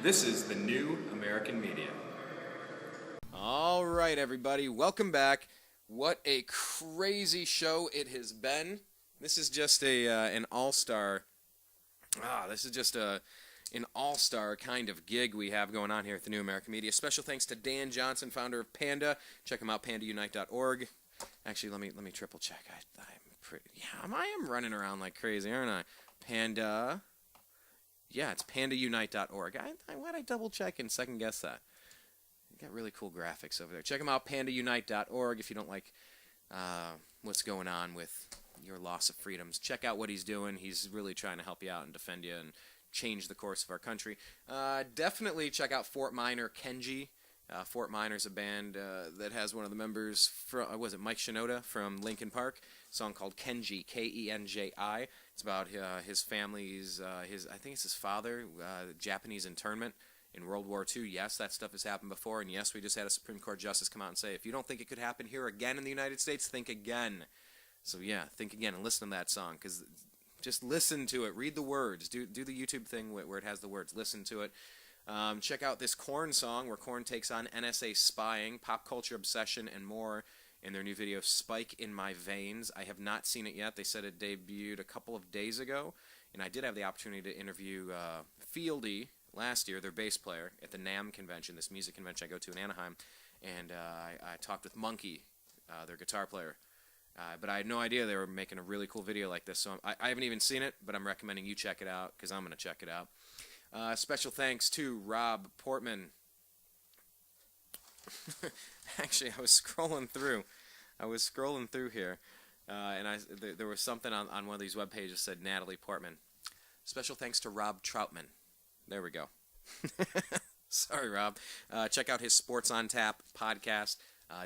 This is the new American media. All right, everybody, welcome back. What a crazy show it has been. This is just an all-star. This is just an all-star kind of gig we have going on here at the New American Media. Special thanks to Dan Johnson, founder of Panda. Check him out, pandaunite.org. Actually, let me triple check. I am running around like crazy, aren't I? Panda. Yeah, it's pandaunite.org. Why'd I double check and second guess that? Got really cool graphics over there. Check him out, pandaunite.org. If you don't like what's going on with your loss of freedoms, check out what he's doing. He's really trying to help you out and defend you and change the course of our country. Definitely check out Fort Minor Kenji. Fort Minor's a band that has one of the members from, was it Mike Shinoda from Linkin Park? A song called Kenji, Kenji. It's about his family's, I think it's his father, Japanese internment in World War II. Yes, that stuff has happened before, and yes, we just had a Supreme Court justice come out and say, if you don't think it could happen here again in the United States, think again. So yeah, think again and listen to that song, because just listen to it, read the words, do the YouTube thing where it has the words, listen to it. Check out this Korn song where Korn takes on NSA spying, pop culture obsession, and more in their new video, Spike in My Veins. I have not seen it yet. They said it debuted a couple of days ago, and I did have the opportunity to interview Fieldy last year, their bass player, at the NAMM convention, this music convention I go to in Anaheim, and I talked with Monkey, their guitar player. But I had no idea they were making a really cool video like this, so I haven't even seen it, but I'm recommending you check it out, because I'm going to check it out. Special thanks to Rob Portman. Actually, I was scrolling through here, and there was something on one of these web pages that said Natalie Portman. Special thanks to Rob Troutman. There we go. Sorry, Rob. Check out his Sports on Tap podcast.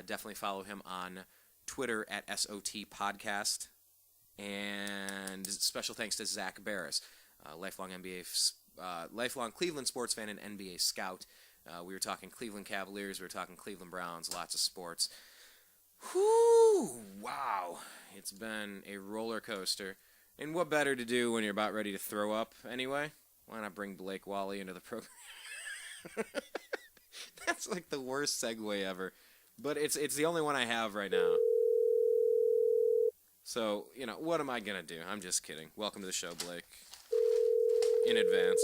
Definitely follow him on Twitter at SOT Podcast. And special thanks to Zach Barris, lifelong Cleveland sports fan and NBA scout. We were talking Cleveland Cavaliers, we were talking Cleveland Browns, lots of sports. Whoo! Wow. It's been a roller coaster. And what better to do when you're about ready to throw up anyway? Why not bring Blake Walley into the program? That's like the worst segue ever. But it's the only one I have right now. So, what am I going to do? I'm just kidding. Welcome to the show, Blake. In advance.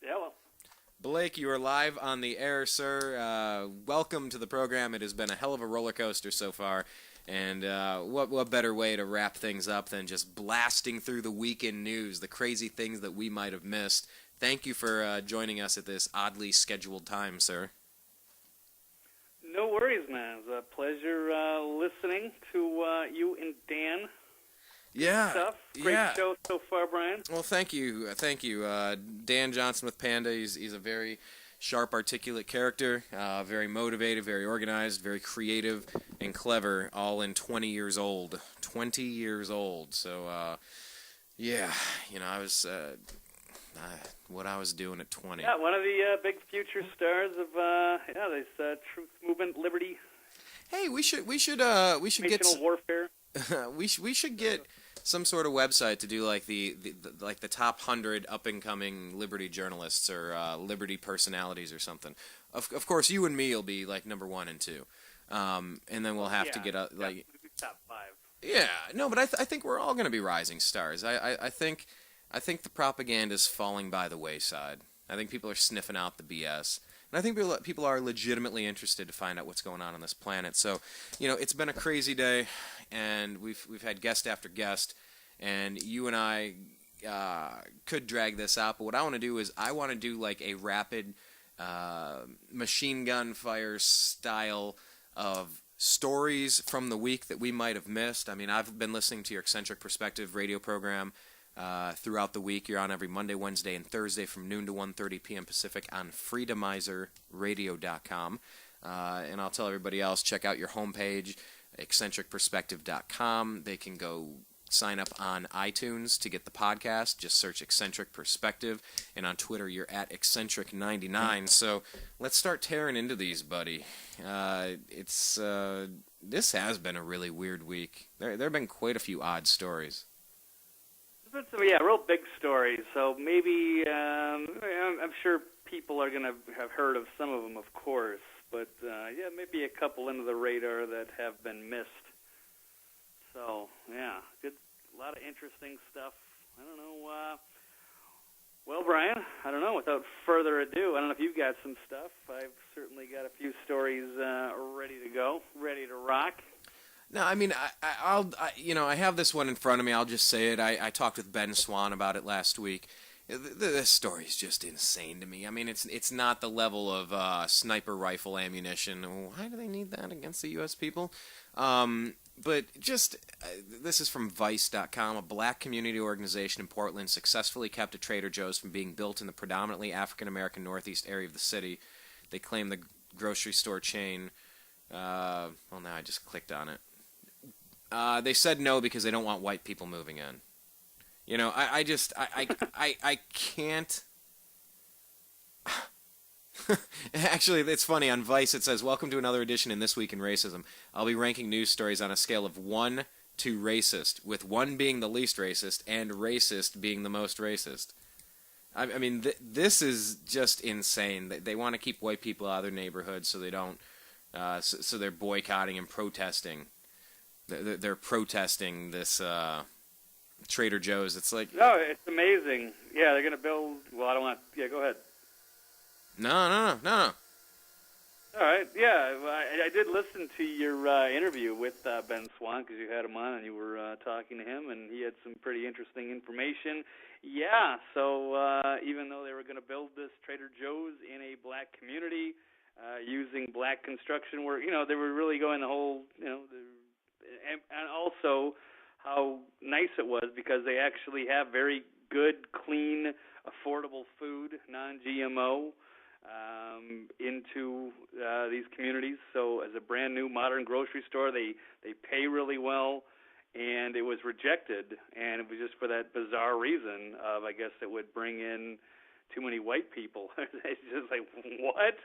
Hello. Blake, you are live on the air, sir. Welcome to the program. It has been a hell of a roller coaster so far. And what better way to wrap things up than just blasting through the weekend news, the crazy things that we might have missed. Thank you for joining us at this oddly scheduled time, sir. No worries, man. It's a pleasure listening to you and Dan. Yeah. Stuff. Great show so far, Brian. Well, thank you. Dan Johnson with Panda, he's a very sharp, articulate character, very motivated, very organized, very creative, and clever, all in 20 years old. 20 years old. So, I was... what I was doing at 20. Yeah, one of the big future stars of this truth movement, liberty. Hey, we should get warfare. we should get some sort of website to do like the top 100 up and coming liberty journalists or liberty personalities or something. Of course, you and me will be like number 1 and 2, and then we'll have to get like top 5. Yeah, no, but I think we're all going to be rising stars. I think the propaganda is falling by the wayside. I think people are sniffing out the BS. And I think people are legitimately interested to find out what's going on this planet. So, it's been a crazy day, and we've had guest after guest, and you and I could drag this out. But what I want to do is I want to do like a rapid machine gun fire style of stories from the week that we might have missed. I mean, I've been listening to your Eccentric Perspective radio program throughout the week. You're on every Monday, Wednesday, and Thursday from noon to 1:30 p.m. Pacific on freedomizerradio.com. And I'll tell everybody else, check out your homepage, eccentricperspective.com. They can go sign up on iTunes to get the podcast. Just search Eccentric Perspective. And on Twitter, you're at Eccentric99. So let's start tearing into these, buddy. This has been a really weird week. There have been quite a few odd stories. There's been some, real big stories. So maybe, I'm sure people are going to have heard of some of them, of course. But, maybe a couple under the radar that have been missed. So, a lot of interesting stuff. I don't know. Well, Brian, I don't know. Without further ado, I don't know if you've got some stuff. I've certainly got a few stories ready to go, ready to rock. No, I mean, I have this one in front of me. I'll just say it. I talked with Ben Swan about it last week. This story is just insane to me. I mean, it's not the level of sniper rifle ammunition. Why do they need that against the U.S. people? But just, this is from Vice.com. A black community organization in Portland successfully kept a Trader Joe's from being built in the predominantly African-American northeast area of the city. They claim the grocery store chain, now I just clicked on it. They said no because they don't want white people moving in. You know, I can't. Actually, it's funny. On Vice, it says, "Welcome to another edition in This Week in Racism. I'll be ranking news stories on a scale of 1 to racist, with 1 being the least racist and racist being the most racist." I mean, this is just insane. They want to keep white people out of their neighborhoods so they don't. So they're boycotting and protesting. They're protesting this. Trader Joe's. It's like... No, it's amazing. Yeah, they're going to build... Well, I don't want... Yeah, go ahead. No. All right. Yeah, I did listen to your interview with Ben Swan because you had him on and you were talking to him, and he had some pretty interesting information. Yeah, so even though they were going to build this Trader Joe's in a black community using black construction work, they were really going the whole, and also... how nice it was because they actually have very good, clean, affordable food, non-GMO, into these communities. So as a brand new modern grocery store, they pay really well, and it was rejected, and it was just for that bizarre reason of, I guess, it would bring in too many white people. It's just like, what?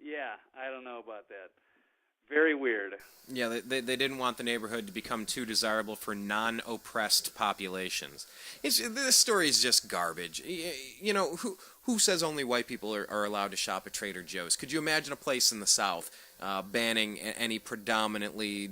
Yeah, I don't know about that. Very weird. Yeah, they didn't want the neighborhood to become too desirable for non-oppressed populations. This story is just garbage. You know, who says only white people are allowed to shop at Trader Joe's? Could you imagine a place in the South banning any predominantly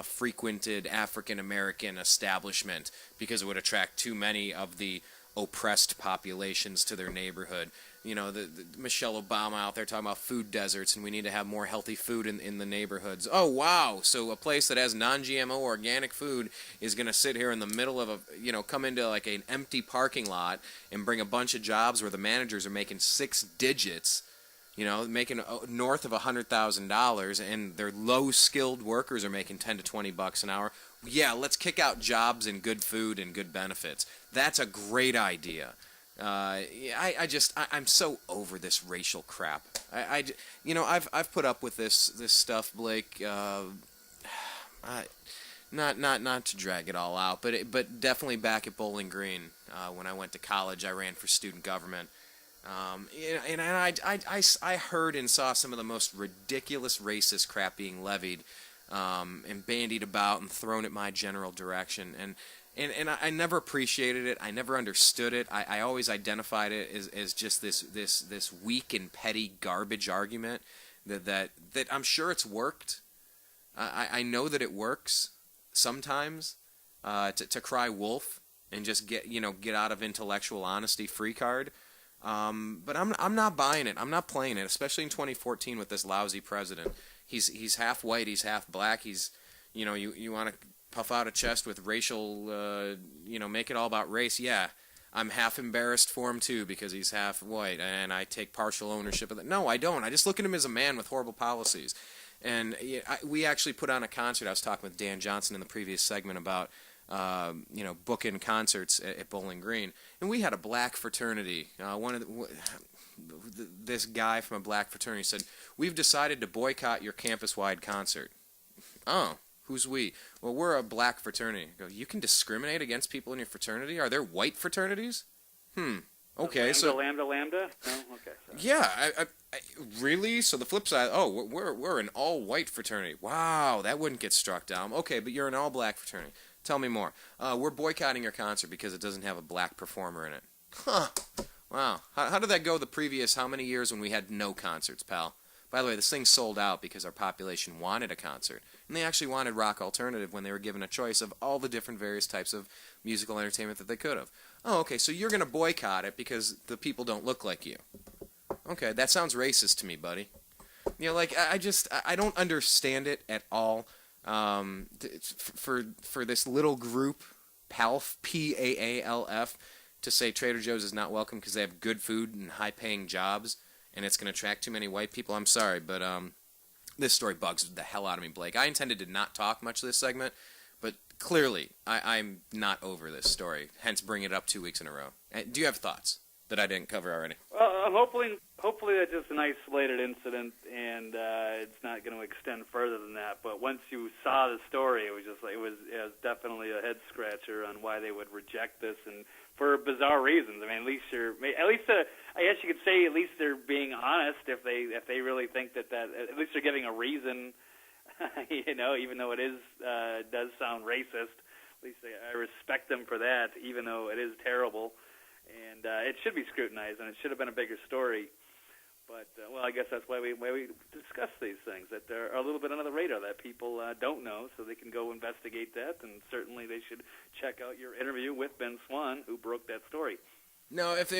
frequented African-American establishment because it would attract too many of the oppressed populations to their neighborhood? You know, the Michelle Obama out there talking about food deserts and we need to have more healthy food in the neighborhoods. Oh, wow. So a place that has non-GMO organic food is going to sit here in the middle of come into like an empty parking lot and bring a bunch of jobs where the managers are making 6 digits, making north of $100,000, and their low-skilled workers are making $10 to $20 an hour. Yeah, let's kick out jobs and good food and good benefits. That's a great idea. I'm so over this racial crap. I've put up with this stuff, Blake. Not to drag it all out, but definitely back at Bowling Green when I went to college, I ran for student government. And I heard and saw some of the most ridiculous racist crap being levied and bandied about and thrown at my general direction. And I never appreciated it. I never understood it. I always identified it as just this weak and petty garbage argument that I'm sure it's worked. I know that it works sometimes to cry wolf and just get out of intellectual honesty free card. But I'm not buying it. I'm not playing it, especially in 2014 with this lousy president. He's half white. He's half black. He's you want to puff out a chest with racial, make it all about race. Yeah, I'm half embarrassed for him too because he's half white, and I take partial ownership of that. No, I don't. I just look at him as a man with horrible policies. And we actually put on a concert. I was talking with Dan Johnson in the previous segment about, booking concerts at Bowling Green, and we had a black fraternity. This guy from a black fraternity said, "We've decided to boycott your campus-wide concert." Oh. Who's we? Well, we're a black fraternity. I go, you can discriminate against people in your fraternity? Are there white fraternities? Okay, Lambda. No, okay. Sorry. Yeah, I really? So the flip side, we're an all-white fraternity. Wow, that wouldn't get struck down. Okay, but you're an all-black fraternity. Tell me more. We're boycotting your concert because it doesn't have a black performer in it. Huh. Wow. How did that go the previous how many years when we had no concerts, pal? By the way, this thing sold out because our population wanted a concert. And they actually wanted rock alternative when they were given a choice of all the different various types of musical entertainment that they could have. Oh, okay, so you're going to boycott it because the people don't look like you. Okay, that sounds racist to me, buddy. You know, like, I don't understand it at all. For this little group, PALF, P-A-A-L-F, to say Trader Joe's is not welcome because they have good food and high-paying jobs, and it's going to attract too many white people. I'm sorry, but this story bugs the hell out of me, Blake. I intended to not talk much this segment, but clearly I'm not over this story, hence bring it up 2 weeks in a row. Do you have thoughts that I didn't cover already? Hopefully that's just an isolated incident, and it's not going to extend further than that. But once you saw the story, it was definitely a head scratcher on why they would reject this, and for bizarre reasons. I mean, I guess you could say at least they're being honest if they really think that at least they're giving a reason. You know, even though it does sound racist, at least I respect them for that, even though it is terrible. And it should be scrutinized, and it should have been a bigger story. But, I guess that's why we discuss these things, that they're a little bit under the radar, that people don't know, so they can go investigate that. And certainly they should check out your interview with Ben Swan, who broke that story. No, if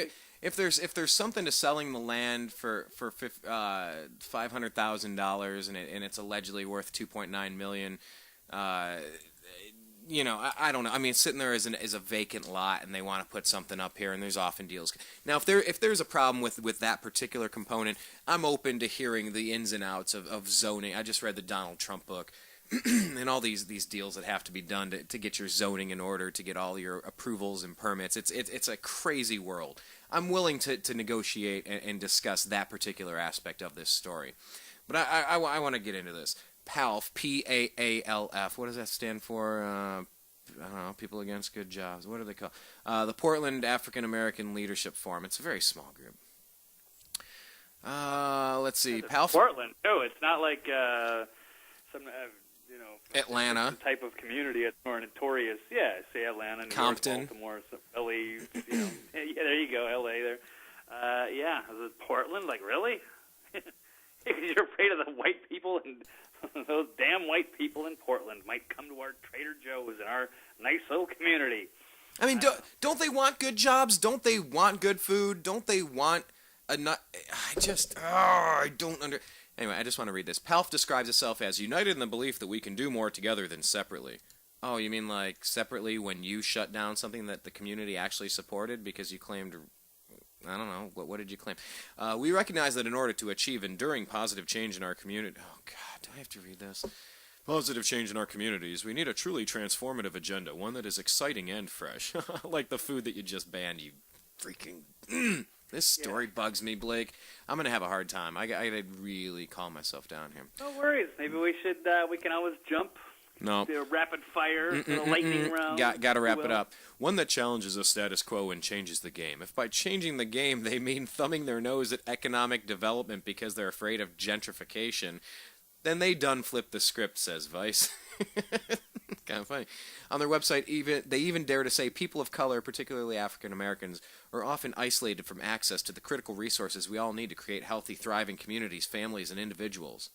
there's something to selling the land for $500,000 and it's allegedly worth $2.9 million, you know, I don't know. I mean, it's sitting there as a vacant lot, and they want to put something up here, and there's often deals. Now, if there's a problem with that particular component, I'm open to hearing the ins and outs of zoning. I just read the Donald Trump book, and all these deals that have to be done to get your zoning in order, to get all your approvals and permits. It's a crazy world. I'm willing to negotiate and discuss that particular aspect of this story, but I want to get into this. PALF, P-A-A-L-F. What does that stand for? I don't know. People Against Good Jobs. What do they call? The Portland African American Leadership Forum. It's a very small group. Let's see. PALF. Portland. No, it's not like some Atlanta. Some type of community. It's more notorious. Yeah, say Atlanta, New Compton, York, Baltimore, L.A. Yeah, there you go, L.A. There. Yeah, is it Portland? Like really? You're afraid of the white people and those damn white people in Portland might come to our Trader Joe's in our nice little community. I mean, don't they want good jobs? Don't they want good food? Don't they want I don't Anyway, I just want to read this. PALF describes itself as united in the belief that we can do more together than separately. Oh, you mean like separately when you shut down something that the community actually supported because you claimed... I don't know. What did you claim? We recognize that in order to achieve enduring positive change in our community... Oh, God, do I have to read this? Positive change in our communities. We need a truly transformative agenda, one that is exciting and fresh. Like the food that you just banned, you freaking... This story bugs me, Blake. I'm going to have a hard time. I got to really calm myself down here. No worries. Maybe we can always jump... No. The rapid fire, the lightning round. Got to wrap it up. One that challenges the status quo and changes the game. If by changing the game they mean thumbing their nose at economic development because they're afraid of gentrification, then they done flipped the script, says Vice. Kind of funny. On their website, they even dare to say people of color, particularly African Americans, are often isolated from access to the critical resources we all need to create healthy, thriving communities, families, and individuals.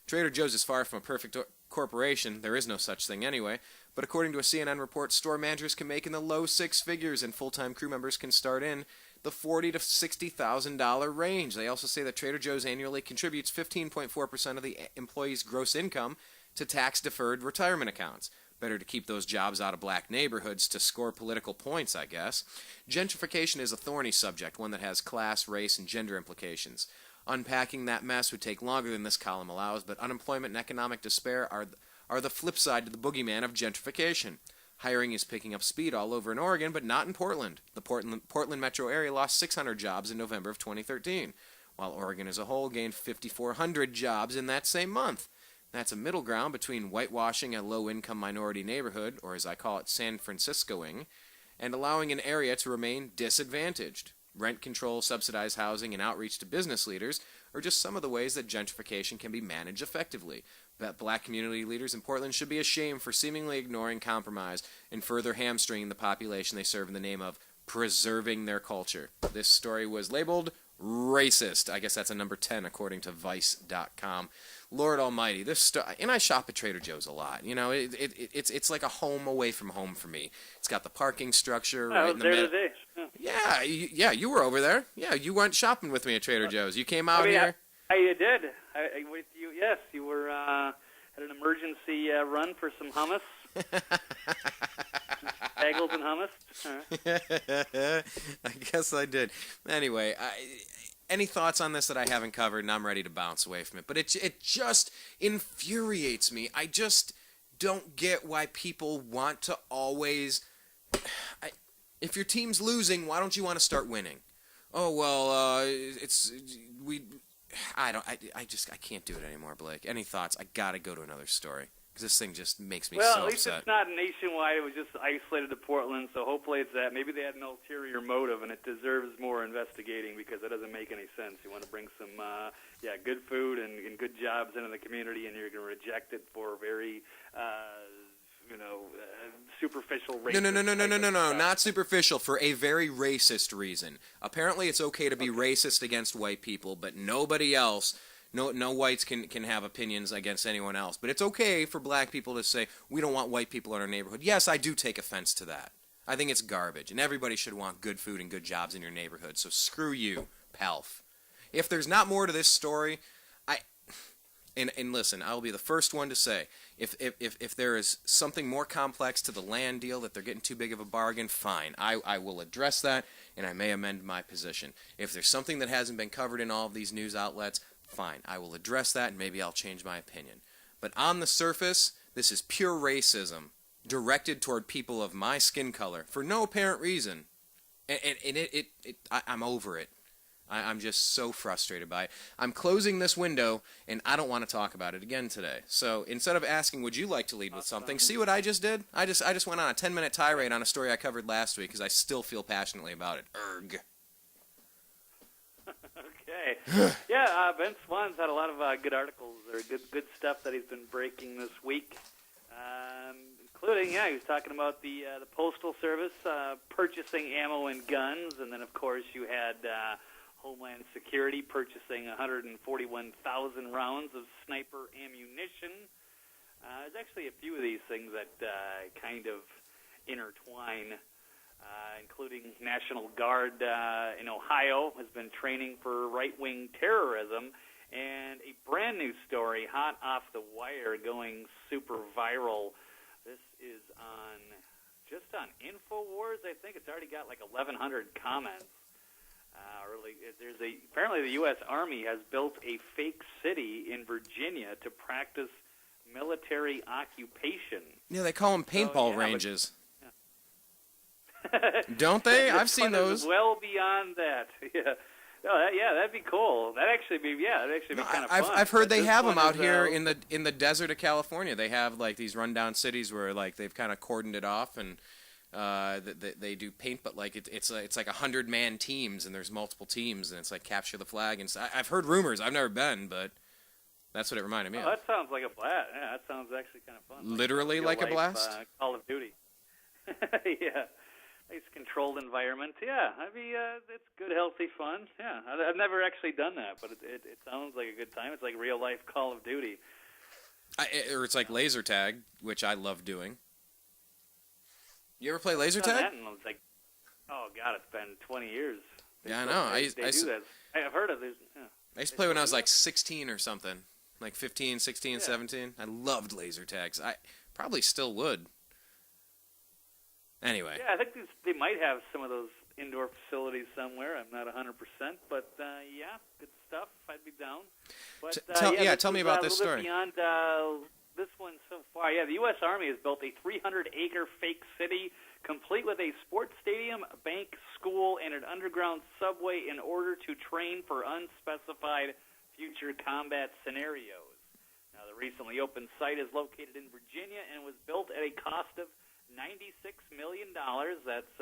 Trader Joe's is far from a perfect corporation. There is no such thing anyway. But according to a CNN report, store managers can make in the low six figures, and full-time crew members can start in the $40,000 to $60,000 range. They also say that Trader Joe's annually contributes 15.4% of the employees' gross income to tax-deferred retirement accounts. Better to keep those jobs out of black neighborhoods to score political points, I guess. Gentrification is a thorny subject, one that has class, race, and gender implications. Unpacking that mess would take longer than this column allows, but unemployment and economic despair are the flip side to the boogeyman of gentrification. Hiring is picking up speed all over in Oregon, but not in Portland. The Portland metro area lost 600 jobs in November of 2013, while Oregon as a whole gained 5,400 jobs in that same month. That's a middle ground between whitewashing a low-income minority neighborhood, or as I call it, San Franciscoing, and allowing an area to remain disadvantaged. Rent control, subsidized housing, and outreach to business leaders are just some of the ways that gentrification can be managed effectively. But black community leaders in Portland should be ashamed for seemingly ignoring compromise and further hamstringing the population they serve in the name of preserving their culture. This story was labeled racist. I guess that's a number 10 according to Vice.com. Lord Almighty, and I shop at Trader Joe's a lot. You know, it's like a home away from home for me. It's got the parking structure right in the middle. Today. Yeah, you were over there. Yeah, you went shopping with me at Trader Joe's. You came out here. I did. With you, yes, you were at an emergency run for some hummus. Bagels and hummus. I guess I did. Anyway, any thoughts on this that I haven't covered, and I'm ready to bounce away from it. But it just infuriates me. I just don't get why people want to always... if your team's losing, why don't you want to start winning? Oh, well, I can't do it anymore, Blake. Any thoughts? I gotta go to another story. Because this thing just makes me so upset. Well, at least it's not nationwide. It was just isolated to Portland, so hopefully it's that. Maybe they had an ulterior motive, and it deserves more investigating because it doesn't make any sense. You want to bring some, good food and good jobs into the community, and you're going to reject it for very, superficial racist. No, not superficial, for a very racist reason. Apparently it's okay to be racist against white people, but nobody else... No whites can have opinions against anyone else. But it's okay for black people to say, we don't want white people in our neighborhood. Yes, I do take offense to that. I think it's garbage. And everybody should want good food and good jobs in your neighborhood. So screw you, Palf. If there's not more to this story, and listen, I'll be the first one to say, if there is something more complex to the land deal, that they're getting too big of a bargain, fine. I will address that, and I may amend my position. If there's something that hasn't been covered in all of these news outlets, fine, I will address that, and maybe I'll change my opinion. But on the surface, this is pure racism directed toward people of my skin color for no apparent reason. And I'm over it. I'm just so frustrated by it. I'm closing this window, and I don't want to talk about it again today. So instead of asking, would you like to lead with something, see what I just did? I just went on a 10-minute tirade on a story I covered last week because I still feel passionately about it. Erg. Okay. Yeah, Ben Swann's had a lot of good articles or good stuff that he's been breaking this week, including, he was talking about the Postal Service purchasing ammo and guns, and then, of course, you had Homeland Security purchasing 141,000 rounds of sniper ammunition. There's actually a few of these things that kind of intertwine. Including National Guard in Ohio has been training for right-wing terrorism, and a brand new story, hot off the wire, going super viral. This is just on InfoWars. I think it's already got like 1,100 comments. Apparently the U.S. Army has built a fake city in Virginia to practice military occupation. Yeah, they call them paintball ranges. Don't they? I've seen those. Well beyond that. Yeah. No, that'd be cool. That'd actually be kind of fun. I've heard they have them out here in the desert of California. They have like these rundown cities where like they've kind of cordoned it off, and they do paint, but like it's like 100-man teams, and there's multiple teams, and it's like capture the flag. And I've heard rumors. I've never been, but that's what it reminded me of. That sounds like a blast. Yeah, that sounds actually kind of fun. Literally like a blast. Call of Duty. Yeah. Nice controlled environment. Yeah, it's good, healthy fun. Yeah, I've never actually done that, but it sounds like a good time. It's like real life Call of Duty. Or it's like laser tag, which I love doing. You ever play laser tag? It's like, oh god, it's been 20 years. Yeah, I know. They do that. I've heard of this. Yeah. I used to play when I was like 16 or something, like 15, 16, 17. I loved laser tags. I probably still would. Anyway. Yeah, I think they might have some of those indoor facilities somewhere. I'm not 100%, but good stuff. I'd be down. But, tell me about this story. Beyond this one so far, the U.S. Army has built a 300-acre fake city, complete with a sports stadium, bank, school, and an underground subway in order to train for unspecified future combat scenarios. Now, the recently opened site is located in Virginia and was built at a cost of $96 million. That's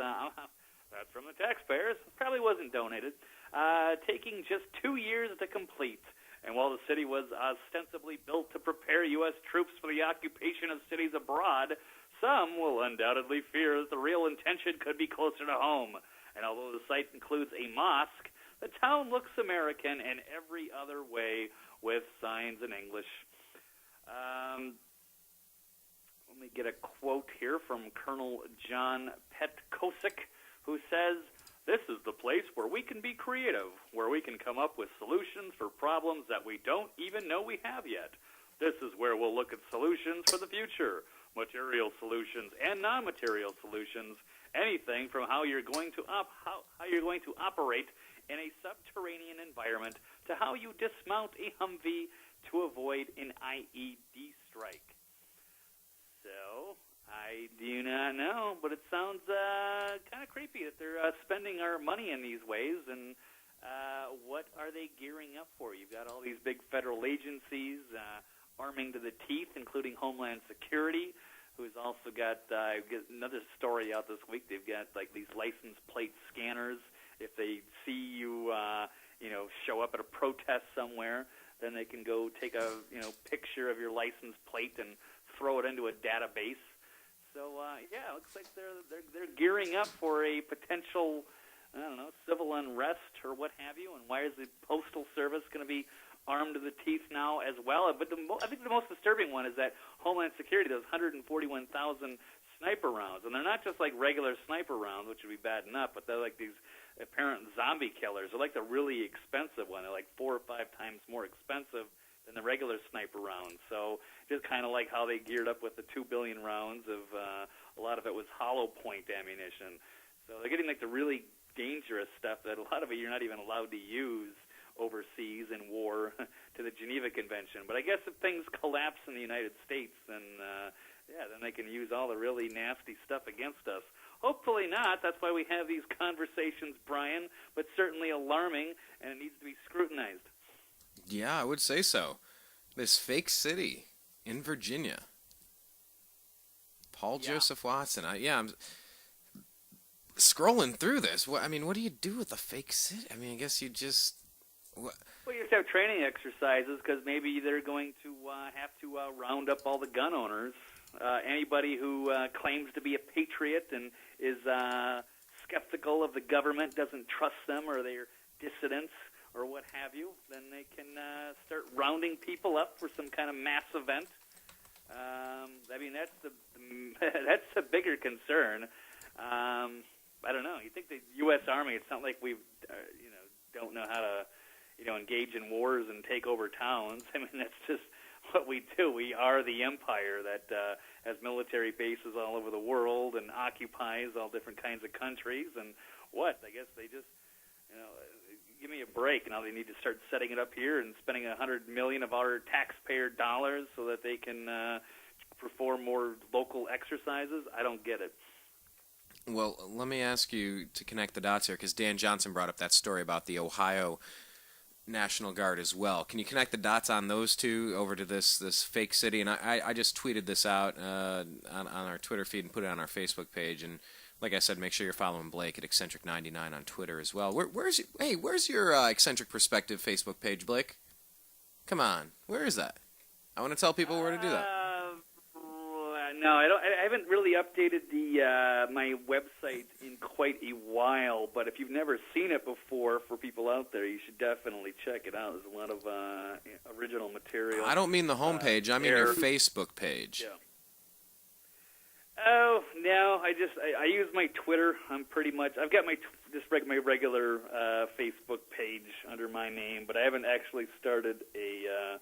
from the taxpayers. Probably wasn't donated. Taking just 2 years to complete. And while the city was ostensibly built to prepare U.S. troops for the occupation of cities abroad, some will undoubtedly fear that the real intention could be closer to home. And although the site includes a mosque, the town looks American in every other way with signs in English. Let me get a quote here from Colonel John Petkosik, who says, "This is the place where we can be creative, where we can come up with solutions for problems that we don't even know we have yet. This is where we'll look at solutions for the future, material solutions and non-material solutions, anything from how you're going to operate in a subterranean environment to how you dismount a Humvee to avoid an IED strike." So, I do not know, but it sounds kind of creepy that they're spending our money in these ways, and what are they gearing up for? You've got all these big federal agencies arming to the teeth, including Homeland Security, who's also got another story out this week. They've got like these license plate scanners. If they see you, show up at a protest somewhere, then they can go take a picture of your license plate and throw it into a database. So it looks like they're gearing up for a potential, civil unrest or what have you. And why is the Postal Service going to be armed to the teeth now as well? But I think the most disturbing one is that Homeland Security does 141,000 sniper rounds, and they're not just like regular sniper rounds, which would be bad enough, but they're like these apparent zombie killers. They're like the really expensive one. They're like 4 or 5 times more expensive than the regular sniper rounds. So just kind of like how they geared up with the 2 billion rounds of a lot of it was hollow point ammunition. So they're getting like the really dangerous stuff that a lot of it you're not even allowed to use overseas in war to the Geneva Convention. But I guess if things collapse in the United States, then they can use all the really nasty stuff against us. Hopefully not. That's why we have these conversations, Brian, but certainly alarming, and it needs to be scrutinized. Yeah, I would say so. This fake city in Virginia. Paul Joseph Watson. I'm scrolling through this. What do you do with the fake city? I guess you just... Well, you just have training exercises because maybe they're going to have to round up all the gun owners. Anybody who claims to be a patriot and is skeptical of the government, doesn't trust them, or they're dissidents, or what have you, then they can start rounding people up for some kind of mass event. That's the bigger concern. I don't know. You think the U.S. Army? It's not like we, don't know how to, engage in wars and take over towns. That's just what we do. We are the empire that has military bases all over the world and occupies all different kinds of countries. And I guess they just, give me a break. Now they need to start setting it up here and spending $100 million of our taxpayer dollars so that they can perform more local exercises. I don't get it. Well, let me ask you to connect the dots here, because Dan Johnson brought up that story about the Ohio National Guard as well. Can you connect the dots on those two over to this fake city? And I just tweeted this out on our Twitter feed and put it on our Facebook page. And like I said, make sure you're following Blake at Eccentric99 on Twitter as well. Where's your Eccentric Perspective Facebook page, Blake? Come on, where is that? I want to tell people where to do that. No, I don't. I haven't really updated my website in quite a while. But if you've never seen it before, for people out there, you should definitely check it out. There's a lot of original material. I don't mean the homepage. I mean your Facebook page. Yeah. Oh no, I use my Twitter. I've got my regular Facebook page under my name, but I haven't actually started a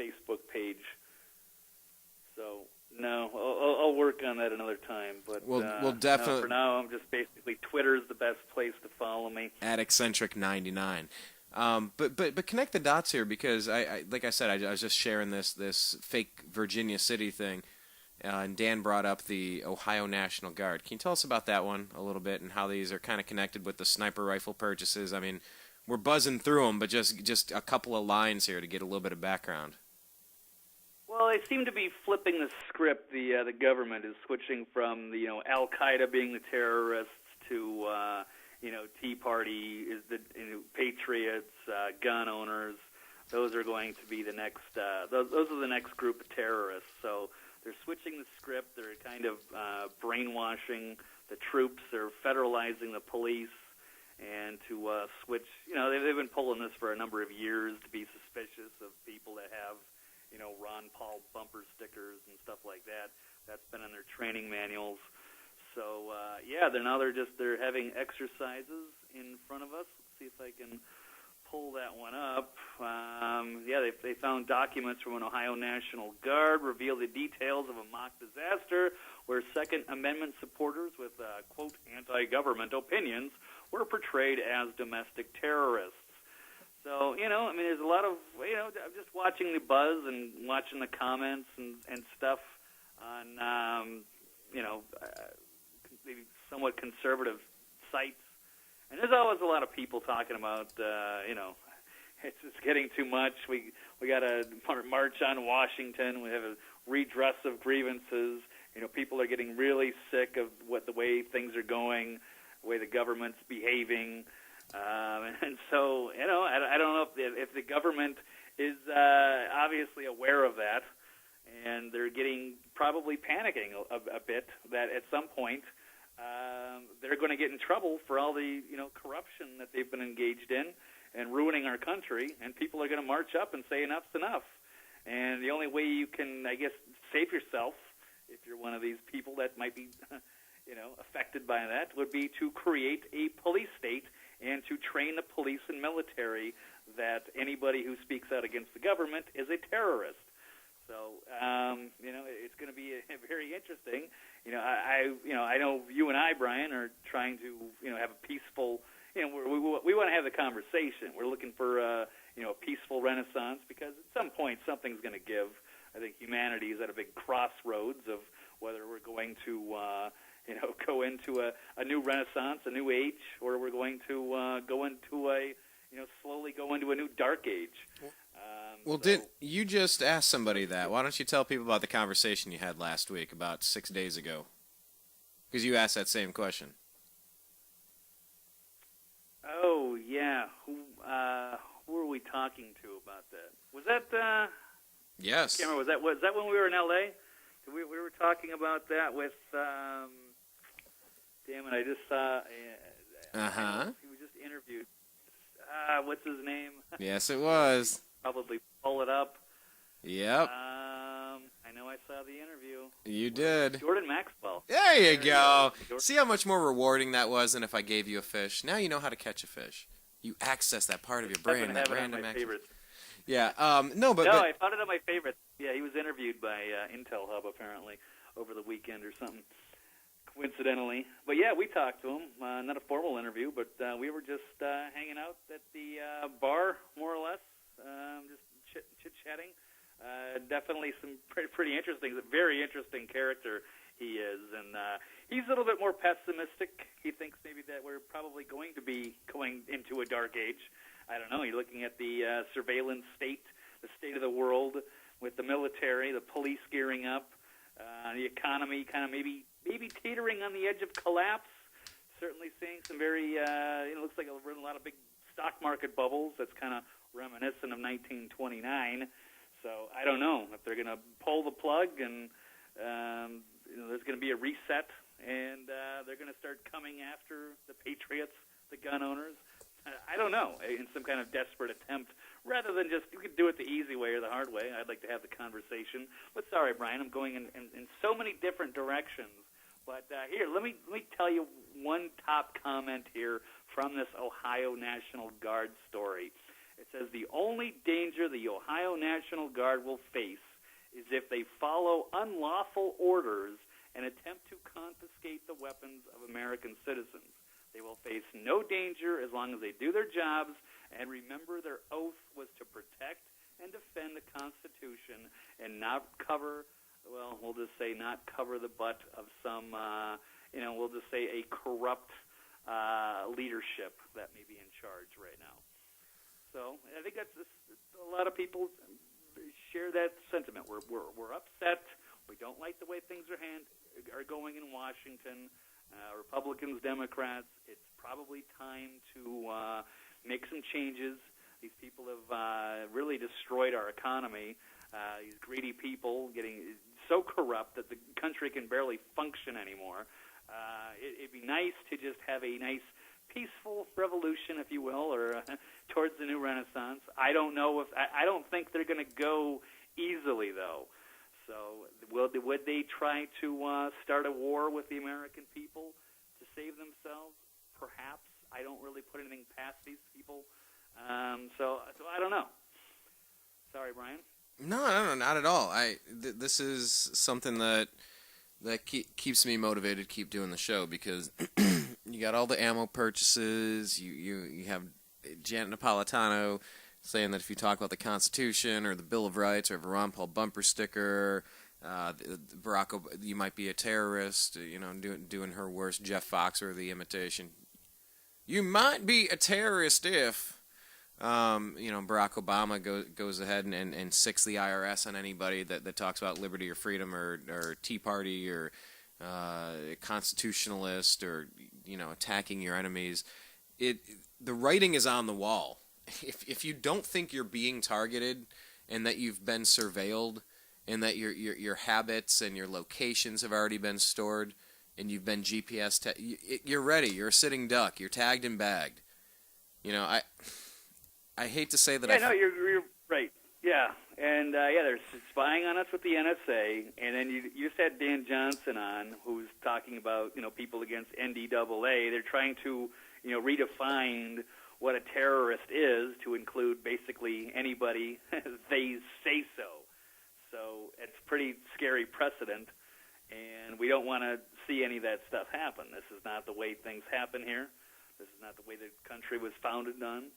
Facebook page. So. No, I'll work on that another time. But we'll definitely. No, for now, I'm just basically Twitter's the best place to follow me. At Eccentric99. But connect the dots here, because I like I said, I was just sharing this fake Virginia city thing, and Dan brought up the Ohio National Guard. Can you tell us about that one a little bit and how these are kind of connected with the sniper rifle purchases? We're buzzing through them, but just a couple of lines here to get a little bit of background. Well, they seem to be flipping the script. The government is switching from Al Qaeda being the terrorists to Tea Party is the patriots, gun owners. Those are going to be the next. Those are the next group of terrorists. So they're switching the script. They're kind of brainwashing the troops. They're federalizing the police, and to switch. They've been pulling this for a number of years to be suspicious of people that have Ron Paul bumper stickers and stuff like that. That's been in their training manuals. So they're having exercises in front of us. Let's see if I can pull that one up. They found documents from an Ohio National Guard reveal the details of a mock disaster where Second Amendment supporters with quote anti-government opinions were portrayed as domestic terrorists. So, there's a lot of, I'm just watching the buzz and watching the comments and stuff on, maybe somewhat conservative sites. And there's always a lot of people talking about, it's just getting too much. We got to march on Washington. We have a redress of grievances. People are getting really sick of the way things are going, the way the government's behaving. And so, I don't know if the government is obviously aware of that, and they're probably panicking a bit that at some point they're going to get in trouble for all the corruption that they've been engaged in and ruining our country, and people are going to march up and say enough's enough. And the only way you can, I guess, save yourself if you're one of these people that might be affected by that would be to create a police state and to train the police and military that anybody who speaks out against the government is a terrorist. So, it's going to be very interesting. I know you and I, Brian, are trying to, have a peaceful, we want to have the conversation. We're looking for, a peaceful renaissance because at some point something's going to give. I think humanity is at a big crossroads of whether we're going to, go into a new renaissance, a new age, or we're going to go into slowly go into a new dark age. Did you just ask somebody that? Why don't you tell people about the conversation you had last week, about 6 days ago? Because you asked that same question. Oh, yeah. Who were we talking to about that? Was that... Yes. I can't remember. Was that when we were in L.A.? We were talking about that with... damn it, I just saw... He was just interviewed. What's his name? Yes, it was. Probably pull it up. Yep. I know I saw the interview. You did. Jordan Maxwell. There you go. See how much more rewarding that was than if I gave you a fish. Now you know how to catch a fish. You access that part of your brain, that random access. Yeah. No, I found it on my favorites. Yeah, he was interviewed by Intel Hub apparently over the weekend or something. Coincidentally. But yeah, we talked to him. Not a formal interview, but we were just hanging out at the bar, more or less, just chit-chatting. Definitely some pretty interesting, very interesting character he is. And he's a little bit more pessimistic. He thinks maybe that we're probably going to be going into a dark age. I don't know. You're looking at the surveillance state, the state of the world with the military, the police gearing up, the economy kind of maybe teetering on the edge of collapse. Certainly seeing some very, it looks like we're in a lot of big stock market bubbles. That's kind of reminiscent of 1929. So I don't know if they're going to pull the plug and there's going to be a reset and they're going to start coming after the patriots, the gun owners. I don't know, in some kind of desperate attempt, rather than just, you could do it the easy way or the hard way. I'd like to have the conversation. But sorry, Brian, I'm going in so many different directions. But here, let me tell you one top comment here from this Ohio National Guard story. It says, the only danger the Ohio National Guard will face is if they follow unlawful orders and attempt to confiscate the weapons of American citizens. They will face no danger as long as they do their jobs and remember their oath was to protect and defend the Constitution and not cover, well, we'll just say not cover the butt of some, we'll just say a corrupt leadership that may be in charge right now. So I think that's a lot of people share that sentiment. We're upset. We don't like the way things are going in Washington. Republicans, Democrats. It's probably time to make some changes. These people have really destroyed our economy. These greedy people getting so corrupt that the country can barely function anymore. It'd be nice to just have a nice, peaceful revolution, if you will, or towards the new Renaissance. I don't know if I don't think they're going to go easily, though. So would they try to start a war with the American people to save themselves? Perhaps. I don't really put anything past these people. So I don't know. Sorry, Brian. No, not at all. This is something that keeps me motivated to keep doing the show, because you got all the ammo purchases. You have Janet Napolitano saying that if you talk about the Constitution or the Bill of Rights or have a Ron Paul bumper sticker, Barack Obama, you might be a terrorist. Doing her worst Jeff Foxworthy imitation. You might be a terrorist if. Barack Obama goes ahead and sicks the IRS on anybody that talks about liberty or freedom or Tea Party or constitutionalist or attacking your enemies. The writing is on the wall. If you don't think you're being targeted and that you've been surveilled and that your habits and your locations have already been stored and you've been GPS you're ready. You're a sitting duck. You're tagged and bagged. I hate to say that. Yeah, you're right. Yeah, and they're spying on us with the NSA, and then you just had Dan Johnson on, who's talking about people against NDAA. They're trying to redefine what a terrorist is to include basically anybody they say so. So it's pretty scary precedent, and we don't want to see any of that stuff happen. This is not the way things happen here. This is not the way the country was founded on.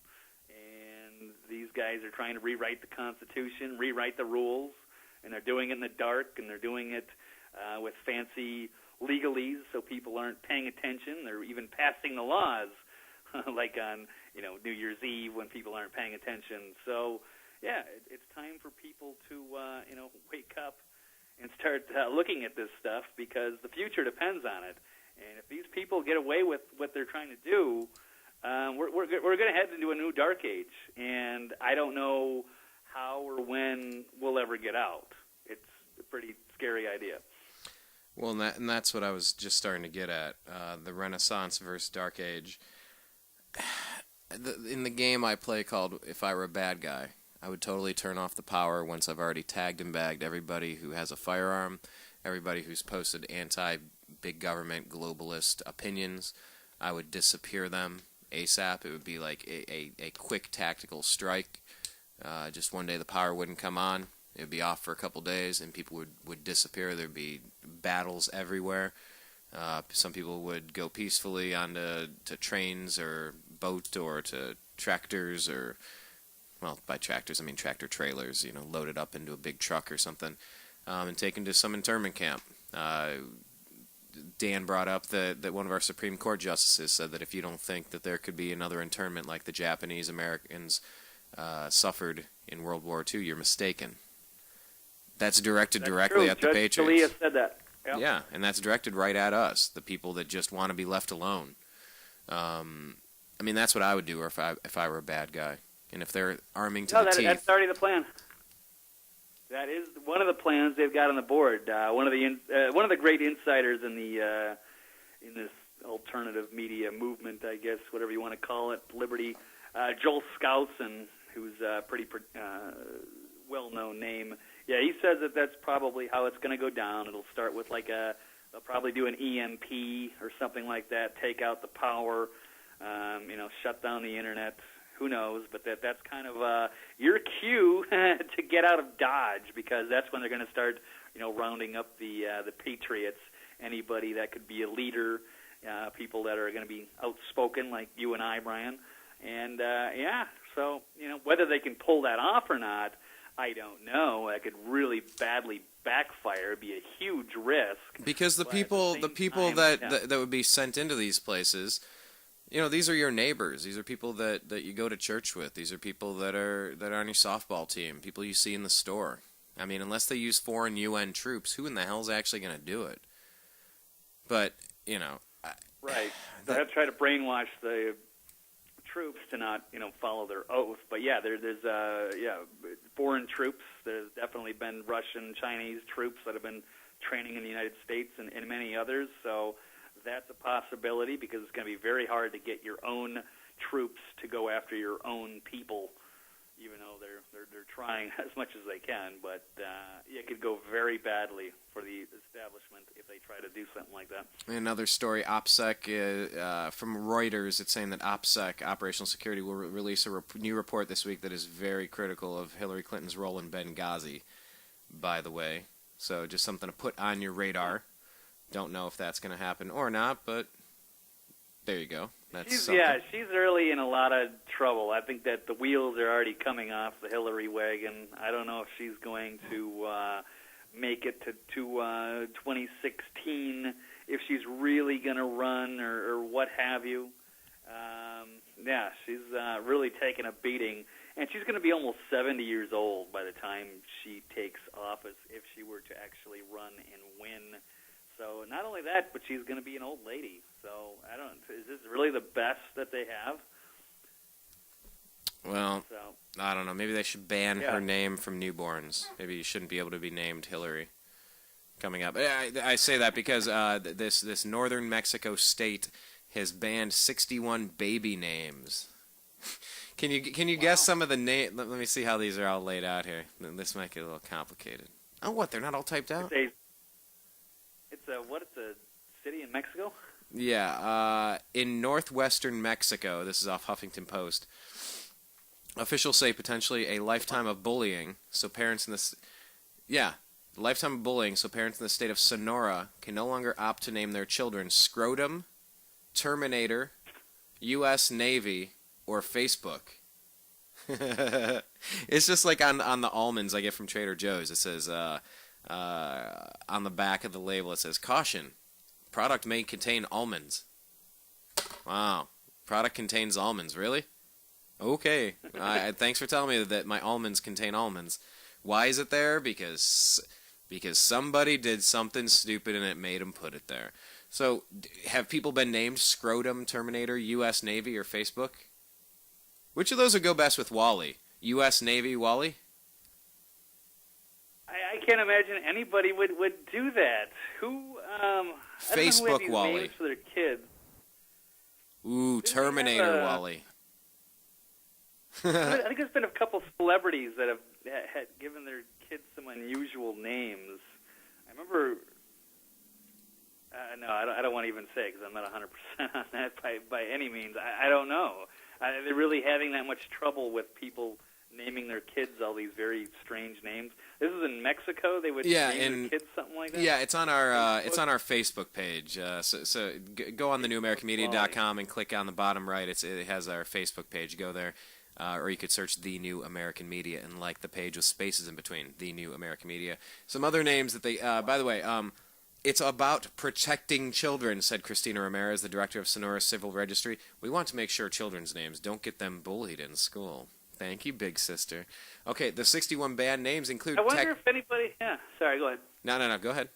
And these guys are trying to rewrite the Constitution, rewrite the rules, and they're doing it in the dark, and they're doing it with fancy legalese so people aren't paying attention. They're even passing the laws like on New Year's Eve when people aren't paying attention. So, yeah, it's time for people to wake up and start looking at this stuff, because the future depends on it. And if these people get away with what they're trying to do, we're going to head into a new dark age, and I don't know how or when we'll ever get out. It's a pretty scary idea. Well, and that's what I was just starting to get at, the Renaissance versus Dark Age. In the game I play called If I Were a Bad Guy, I would totally turn off the power once I've already tagged and bagged everybody who has a firearm, everybody who's posted anti-big government globalist opinions. I would disappear them ASAP. It would be like a quick tactical strike. Just one day the power wouldn't come on. It would be off for a couple days, and people would disappear. There'd be battles everywhere. Some people would go peacefully onto trains or boat or to tractors or, well, by tractors I mean tractor trailers, loaded up into a big truck or something, and taken to some internment camp. Dan brought up that one of our Supreme Court justices said that if you don't think that there could be another internment like the Japanese Americans suffered in World War II, you're mistaken. That's directed directly at the Patriots. Scalia said that. Yep. Yeah, and that's directed right at us, the people that just want to be left alone. That's what I would do if I were a bad guy. And if they're arming to the teeth... That's already the plan. That is one of the plans they've got on the board. One of the great insiders in this alternative media movement, I guess, whatever you want to call it, Liberty, Joel Skousen, who's a pretty well-known name. Yeah, he says that that's probably how it's going to go down. It'll start with they'll probably do an EMP or something like that, take out the power, shut down the internet. Who knows? But that's kind of your cue to get out of Dodge, because that's when they're going to start, rounding up the patriots, anybody that could be a leader, people that are going to be outspoken like you and I, Brian. And so whether they can pull that off or not, I don't know. That could really badly backfire. It'd be a huge risk. Because the people that would be sent into these places these are your neighbors. These are people that you go to church with. These are people that are on your softball team, people you see in the store. I mean, unless they use foreign UN troops, who in the hell is actually going to do it? But, Right. So I try to brainwash the troops to not, follow their oath. But yeah, there's foreign troops. There's definitely been Russian, Chinese troops that have been training in the United States and many others. So that's a possibility, because it's going to be very hard to get your own troops to go after your own people, even though they're trying as much as they can. But it could go very badly for the establishment if they try to do something like that. Another story, OPSEC, from Reuters, it's saying that OPSEC, Operational Security, will release a new report this week that is very critical of Hillary Clinton's role in Benghazi, by the way. So just something to put on your radar. Don't know if that's going to happen or not, but there you go. She's really in a lot of trouble. I think that the wheels are already coming off the Hillary wagon. I don't know if she's going to make it to 2016, if she's really going to run or what have you. She's really taken a beating, and she's going to be almost 70 years old by the time she takes office, if she were to actually run and win. So not only that, but she's going to be an old lady. So is this really the best that they have? Well, I don't know. Maybe they should ban her name from newborns. Maybe you shouldn't be able to be named Hillary coming up. I say that because this northern Mexico state has banned 61 baby names. Can you guess some of the names? Let me see how these are all laid out here. This might get a little complicated. Oh, what? They're not all typed out? It's a city in Mexico? Yeah, in northwestern Mexico, this is off Huffington Post, officials say potentially a lifetime of bullying, so parents in the state of Sonora can no longer opt to name their children Scrotum, Terminator, U.S. Navy, or Facebook. It's just like on the almonds I get from Trader Joe's. It says, on the back of the label, it says, caution. Product may contain almonds. Wow. Product contains almonds. Really? Okay. Thanks for telling me that my almonds contain almonds. Why is it there? Because somebody did something stupid and it made them put it there. So, have people been named Scrotum, Terminator, U.S. Navy, or Facebook? Which of those would go best with Wally? U.S. Navy, Wally? I can't imagine anybody would do that. Facebook, Wally. Names for their kids. Ooh, Terminator, Wally. I think there's been a couple celebrities that have had given their kids some unusual names. I remember. No, I don't want to even say, because I'm not 100% on that by any means. I don't know. They're really having that much trouble with people naming their kids all these very strange names. This is in Mexico. They would name their kids something like that. Yeah, it's on our Facebook page. So go on thenewamericanmedia.com and click on the bottom right. It has our Facebook page. Go there, or you could search The New American Media and like the page with spaces in between. The New American Media. Some other names that they. By the way, it's about protecting children, said Christina Ramirez, the director of Sonora's Civil Registry. We want to make sure children's names don't get them bullied in school. Thank you, big sister. Okay, the 61 banned names include... I wonder if anybody... Yeah, sorry, go ahead. No, go ahead.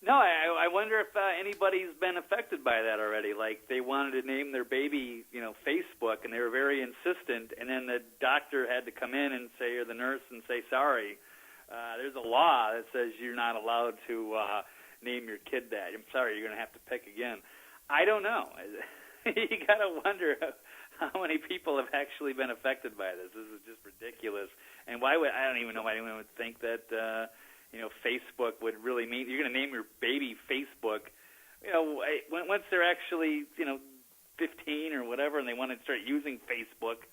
No, I wonder if anybody's been affected by that already. Like, they wanted to name their baby, Facebook, and they were very insistent, and then the doctor had to come in and say, or the nurse, and say, sorry, there's a law that says you're not allowed to name your kid that. I'm sorry, you're going to have to pick again. I don't know. You got to wonder how many people have actually been affected by this. This is just ridiculous. And I don't even know why anyone would think that, Facebook would really mean, you're going to name your baby Facebook, once they're actually, 15 or whatever, and they want to start using Facebook,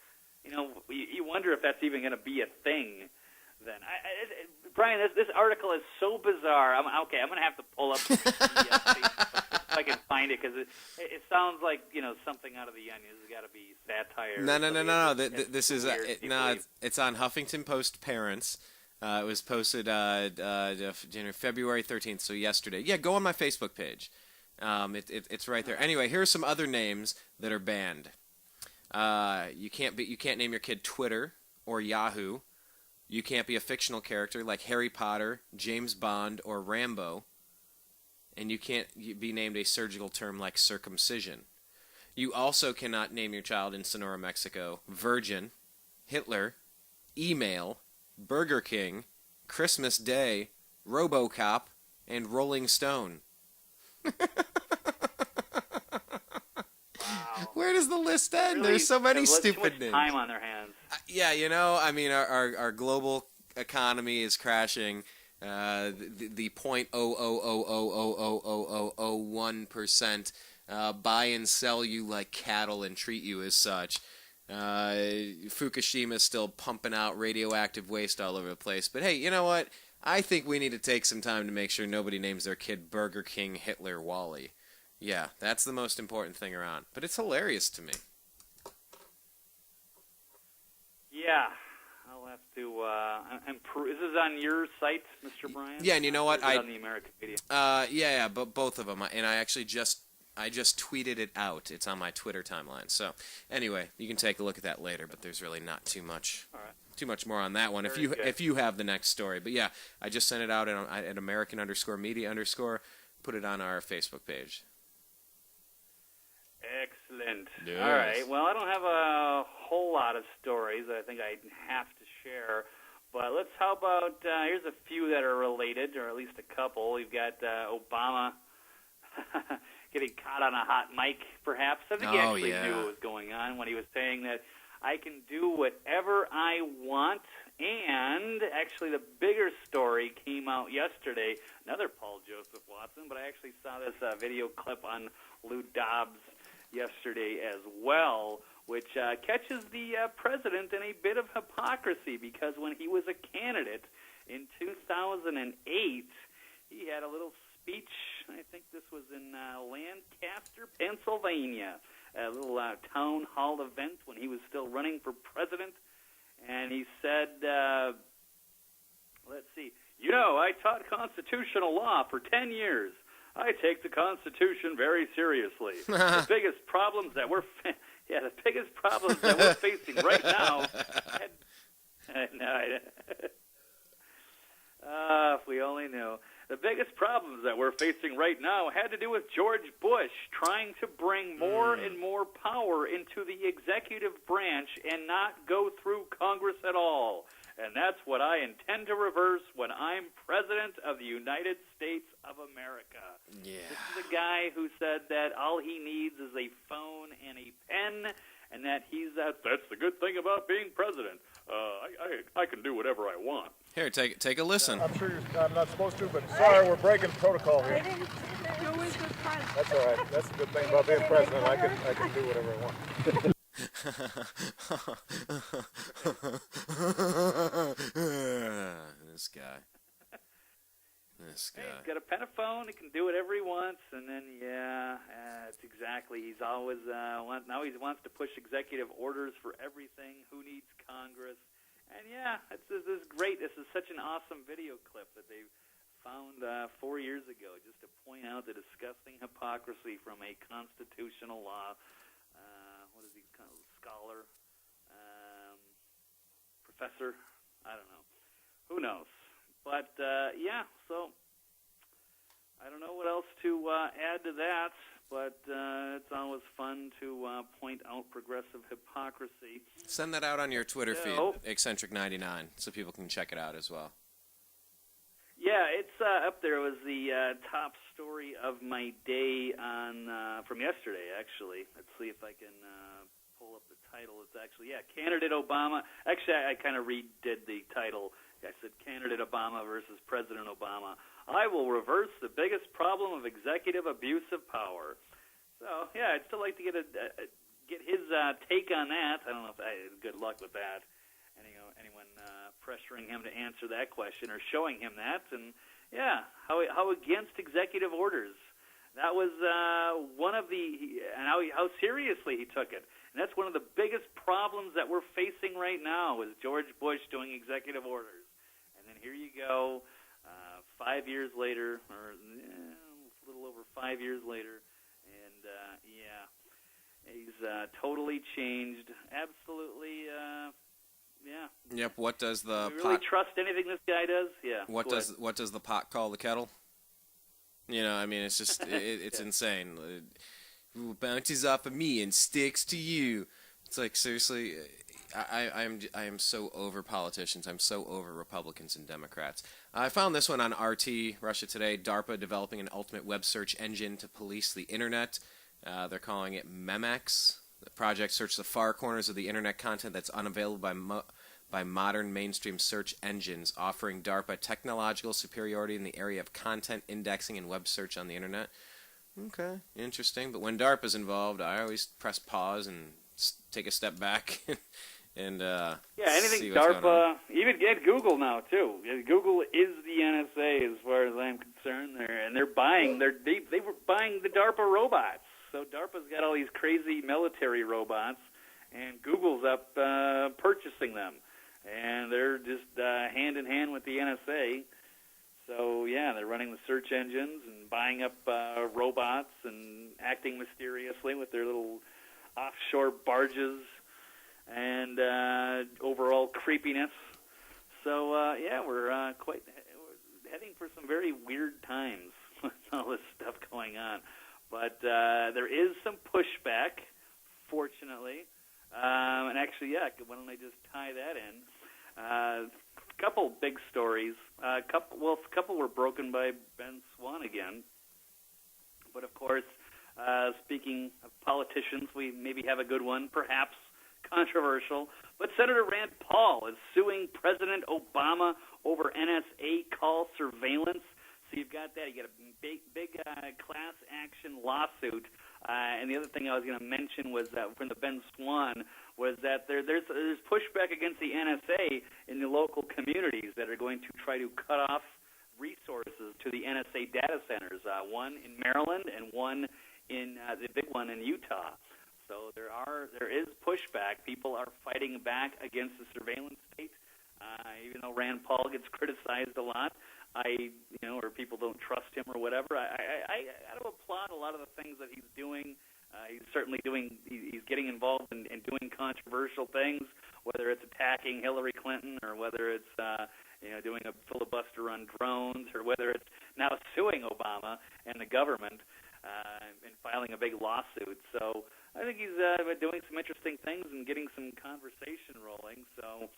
you wonder if that's even going to be a thing then. Brian, this article is so bizarre. I'm going to have to pull up the Facebook if I can find it, because it sounds like something out of The Onion. This has got to be satire. No. This is it's on Huffington Post Parents. It was posted February 13th, so yesterday. Yeah, go on my Facebook page. It's right there. Anyway, here are some other names that are banned. You can't name your kid Twitter or Yahoo. You can't be a fictional character like Harry Potter, James Bond, or Rambo. And you can't be named a surgical term like circumcision. You also cannot name your child in Sonora, Mexico, Virgin, Hitler, Email, Burger King, Christmas Day, RoboCop, and Rolling Stone. Wow. Where does the list end? Really, There's so many too stupid much names. time on their hands. Yeah, I mean, our global economy is crashing. The 0.0000001% buy and sell you like cattle and treat you as such. Fukushima is still pumping out radioactive waste all over the place. But hey, you know what? I think we need to take some time to make sure nobody names their kid Burger King, Hitler, Wally. Yeah, that's the most important thing around. But it's hilarious to me. Yeah. I'll have to improve. This is on your site, Mr. Brian? Yeah, and you know what? On the American Media. Yeah, but both of them. And I actually just tweeted it out. It's on my Twitter timeline. So anyway, you can take a look at that later. But there's really not too much. All right. Too much more on that one. Very good. If you have the next story. But yeah, I just sent it out at American_media_. Put it on our Facebook page. Excellent. Yes. All right. Well, I don't have a whole lot of stories that I think I have to share. But how about, here's a few that are related, or at least a couple. We've got Obama getting caught on a hot mic, perhaps. I think he actually knew what was going on when he was saying that I can do whatever I want. And actually the bigger story came out yesterday, another Paul Joseph Watson, but I actually saw this video clip on Lou Dobbs yesterday as well, which catches the president in a bit of hypocrisy, because when he was a candidate in 2008, he had a little speech. I think this was in Lancaster, Pennsylvania, a little town hall event when he was still running for president. And he said, let's see, I taught constitutional law for 10 years. I take the Constitution very seriously. The biggest problems that we're facing right now. If we only knew. The biggest problems that we're facing right now had to do with George Bush trying to bring more and more power into the executive branch and not go through Congress at all. And that's what I intend to reverse when I'm President of the United States of America. Yeah. This is a guy who said that all he needs is a phone and a pen, and that that's the good thing about being president. I can do whatever I want. Here, take a listen. I'm sure I'm not supposed to, but sorry, we're breaking protocol here. You're always the president. That's all right. That's the good thing about being president. I can do whatever I want. This guy. Hey, he's got a pen and phone. He can do whatever he wants, and then it's exactly. He's always now he wants to push executive orders for everything. Who needs Congress? And this is great. This is such an awesome video clip that they found 4 years ago, just to point out the disgusting hypocrisy from a constitutional law. What is he? Scholar, professor? I don't know. Who knows? But so I don't know what else to add to that. But it's always fun to point out progressive hypocrisy. Send that out on your Twitter feed, Eccentric99, so people can check it out as well. Yeah, it's up there. It was the top story of my day from yesterday, actually. Let's see if I can pull up the title. It's actually, Candidate Obama. Actually, I kind of redid the title. I said Candidate Obama versus President Obama. I will reverse the biggest problem of executive abuse of power. So, I'd still like to get his take on that. I don't know if good luck with that. Anyone pressuring him to answer that question or showing him that, and how against executive orders. That was one of and how seriously he took it. And that's one of the biggest problems that we're facing right now is George Bush doing executive orders. And then here you go, 5 years later, or a little over 5 5 years later, and he's totally changed. Absolutely, yeah. Yep. What does the Do we really trust anything this guy does? Yeah. What does the pot call the kettle? I mean, it's just it's insane. Bounties off of me and sticks to you. It's like, seriously, I am so over politicians. I'm so over Republicans and Democrats. I found this one on RT, Russia Today. DARPA developing an ultimate web search engine to police the internet. They're calling it Memex. The project searches the far corners of the internet content that's unavailable by modern mainstream search engines, offering DARPA technological superiority in the area of content indexing and web search on the internet. Okay, interesting. But when DARPA's involved, I always press pause and take a step back and anything see what's going on. Even get Google now too. Google is the NSA as far as I'm concerned. They were buying the DARPA robots. So DARPA's got all these crazy military robots, and Google's up purchasing them, and they're just hand in hand with the NSA. So, yeah, they're running the search engines and buying up robots and acting mysteriously with their little offshore barges and overall creepiness. So, we're heading for some very weird times with all this stuff going on. But there is some pushback, fortunately. And actually, why don't I just tie that in? Couple big stories. A couple were broken by Ben Swan again. But of course, speaking of politicians, we maybe have a good one, perhaps controversial. But Senator Rand Paul is suing President Obama over NSA call surveillance. So you've got that. You got a big class action lawsuit. And the other thing I was going to mention was from the Ben Swan was that there's pushback against the NSA in the local communities that are going to try to cut off resources to the NSA data centers, one in Maryland and one in the big one in Utah. So there is pushback. People are fighting back against the surveillance state, even though Rand Paul gets criticized a lot. Or people don't trust him or whatever. I got to applaud a lot of the things that he's doing. He's certainly he's getting involved in doing controversial things, whether it's attacking Hillary Clinton or whether it's, doing a filibuster on drones or whether it's now suing Obama and the government and filing a big lawsuit. So I think he's doing some interesting things and getting some conversation rolling. So,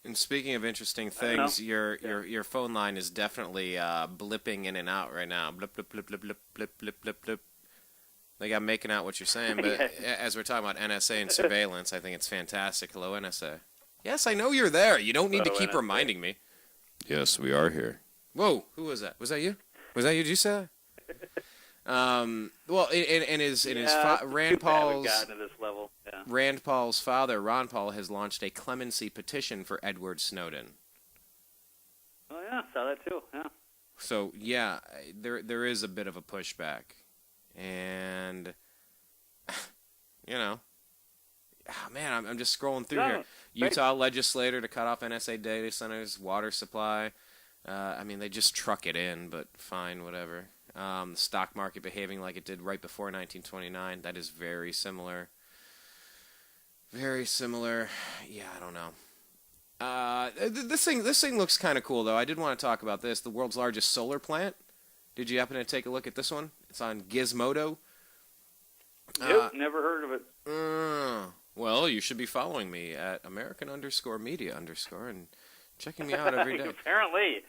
and speaking of interesting things, your phone line is definitely blipping in and out right now. Blip, blip, blip, blip, blip, blip, blip, blip, blip. Like, I'm making out what you're saying, but as we're talking about NSA and surveillance, I think it's fantastic. Hello, NSA. Yes, I know you're there. You don't need to keep reminding me. Yes, we are here. Whoa, who was that? Was that you? Was that you? Did you say that? Well, Rand Paul's gotten to this level. Yeah. Rand Paul's father, Ron Paul, has launched a clemency petition for Edward Snowden. Oh yeah, saw that too. Yeah. So there is a bit of a pushback, and I'm just scrolling through here. Utah legislator to cut off NSA data centers, water supply. They just truck it in, but fine, whatever. The stock market behaving like it did right before 1929. That is very similar. Very similar. Yeah, I don't know. This thing looks kind of cool, though. I did want to talk about this. The world's largest solar plant. Did you happen to take a look at this one? It's on Gizmodo. Nope, never heard of it. Well, you should be following me at American_media_ and checking me out every day. Apparently.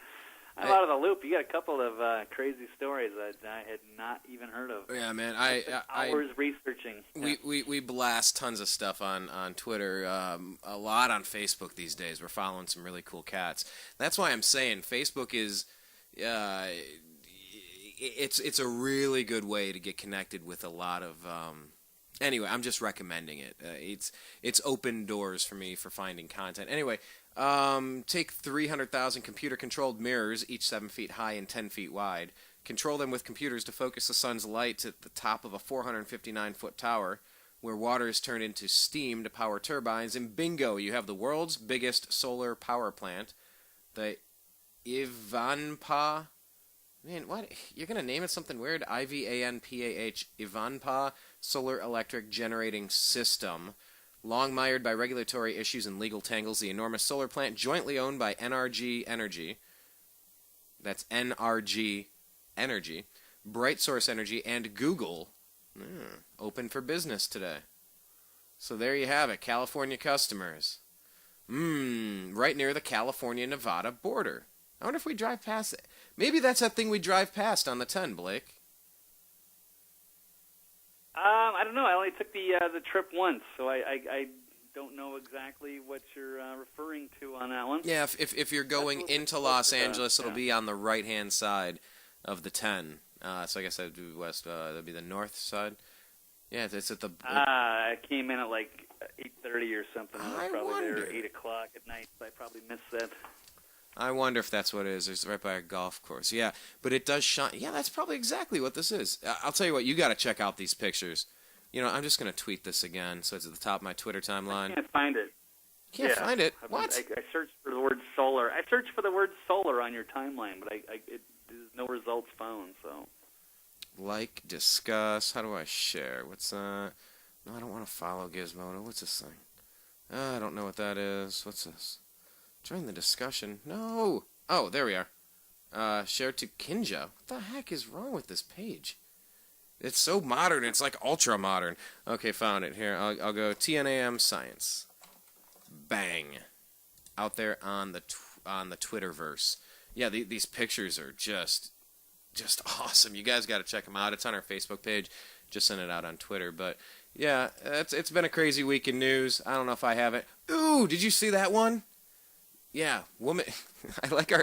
I'm out of the loop. You got a couple of crazy stories that I had not even heard of. Yeah, man. Hours researching. We blast tons of stuff on Twitter, a lot on Facebook these days. We're following some really cool cats. That's why I'm saying Facebook is, it's a really good way to get connected with a lot of. Anyway, I'm just recommending it. It's open doors for me for finding content. Anyway. Take 300,000 computer-controlled mirrors, each 7 feet high and 10 feet wide. Control them with computers to focus the sun's light at the top of a 459-foot tower, where water is turned into steam to power turbines. And bingo, you have the world's biggest solar power plant, the Ivanpah Man, what? You're going to name it something weird? IVANPAH, Ivanpah Solar Electric Generating System. Long mired by regulatory issues and legal tangles, the enormous solar plant jointly owned by NRG Energy, that's NRG Energy, Bright Source Energy, and Google, open for business today. So there you have it, California customers. Right near the California-Nevada border. I wonder if we drive past it. Maybe that's that thing we drive past on the 10, Blake. I don't know. I only took the trip once, so I don't know exactly what you're referring to on that one. Yeah, if you're going into Los Angeles, it'll be on the right-hand side of the 10. So I guess that'd be west. That'd be the north side. Yeah, it's at the... I came in at like 8:30 or something. I was probably wonder. there 8 o'clock at night, so I probably missed that. I wonder if that's what it is. It's right by a golf course. Yeah, but it does shine. Yeah, that's probably exactly what this is. I'll tell you what, you got to check out these pictures. You know, I'm just going to tweet this again, so it's at the top of my Twitter timeline. I can't find it. Can't find it? What? I searched for the word solar. I searched for the word solar on your timeline, but there's no results found, so... Like, discuss, how do I share? What's that? No, I don't want to follow Gizmodo. What's this thing? I don't know what that is. What's this? Join the discussion. No! Oh, there we are. Share to Kinja. What the heck is wrong with this page? It's so modern. It's like ultra modern. Okay, found it. Here, I'll go TNAM Science. Bang. Out there on the Twitterverse. Yeah, these pictures are just awesome. You guys got to check them out. It's on our Facebook page. Just sent it out on Twitter. But yeah, it's been a crazy week in news. I don't know if I have it. Ooh, did you see that one? Yeah, woman. I like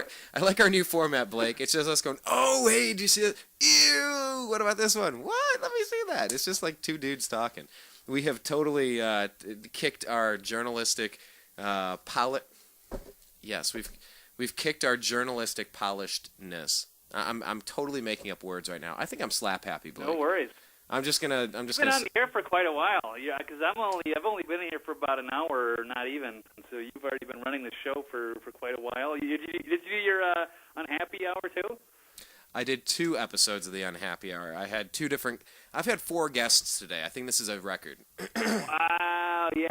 our new format, Blake. It's just us going, oh, hey, did you see it? Ew, what about this one? What? Let me see that. It's just like two dudes talking. We have totally kicked our journalistic Yes, we've kicked our journalistic polishedness. I'm totally making up words right now. I think I'm slap happy, Blake. No worries. You've been on the air for quite a while, yeah. Because I've only been here for about an hour, or not even. So you've already been running the show for quite a while. Did you do your unhappy hour too? I did 2 episodes of the Unhappy Hour. I've had 4 guests today. I think this is a record. Wow, yeah,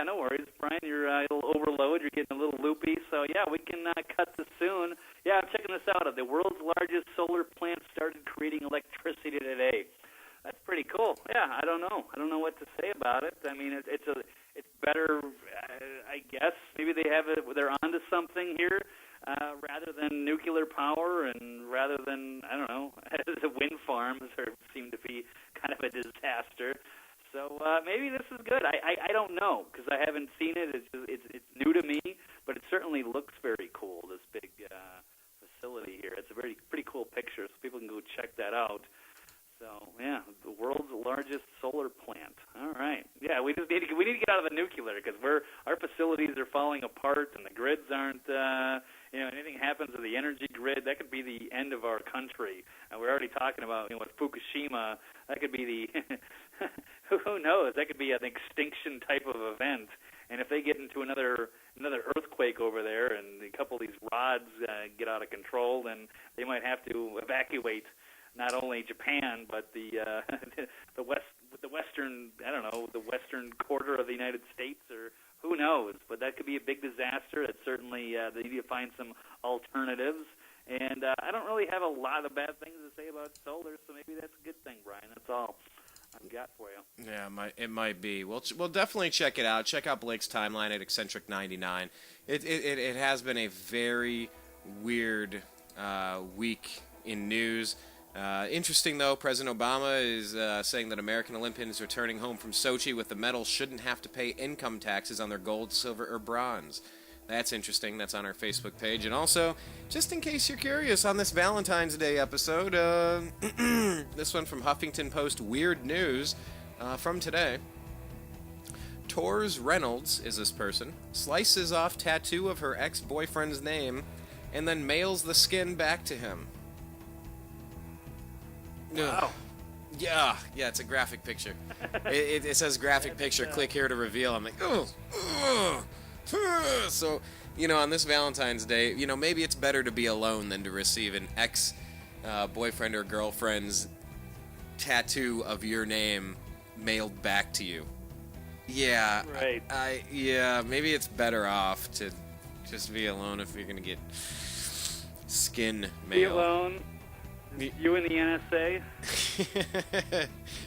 no worries, Brian. You're a little overload. You're getting a little loopy. So yeah, we can cut this soon. Yeah, I'm checking this out. The world's largest solar plant started creating electricity today. That's pretty cool. Yeah, I don't know what to say about it. I mean, it's better. I guess maybe they're onto something here. Rather than nuclear power and rather than, I don't know, the wind farms seem to be kind of a disaster. So maybe this is good. I don't know because I haven't seen it. It's new to me, but it certainly looks very cool, this big facility here. It's a pretty cool picture, so people can go check that out. So, yeah, the world's largest solar plant. All right. Yeah, we need to get out of the nuclear because our facilities are falling apart and the grids aren't, anything happens to the energy grid, that could be the end of our country. And we're already talking about, with Fukushima, that could be the, who knows, that could be an extinction type of event. And if they get into another earthquake over there and a couple of these rods get out of control, then they might have to evacuate not only Japan, but the western, the western quarter of the United States, or who knows. But that could be a big disaster. It's certainly they need to find some alternatives. And I don't really have a lot of bad things to say about solar, so maybe that's a good thing, Brian. That's all I've got for you. Yeah, it might be. We'll definitely check it out. Check out Blake's timeline at Eccentric99. It has been a very weird week in news. Interesting, though, President Obama is saying that American Olympians returning home from Sochi with the medal shouldn't have to pay income taxes on their gold, silver, or bronze. That's interesting. That's on our Facebook page. And also, just in case you're curious, on this Valentine's Day episode, this one from Huffington Post Weird News from today. Tors Reynolds is this person, slices off tattoo of her ex-boyfriend's name, and then mails the skin back to him. Wow. Yeah, it's a graphic picture. it says graphic picture, click here to reveal. I'm like, oh. So, on this Valentine's Day, maybe it's better to be alone than to receive an ex-boyfriend or girlfriend's tattoo of your name mailed back to you. Yeah, Right. maybe it's better off to just be alone if you're going to get skin mail. Be alone. You and the NSA.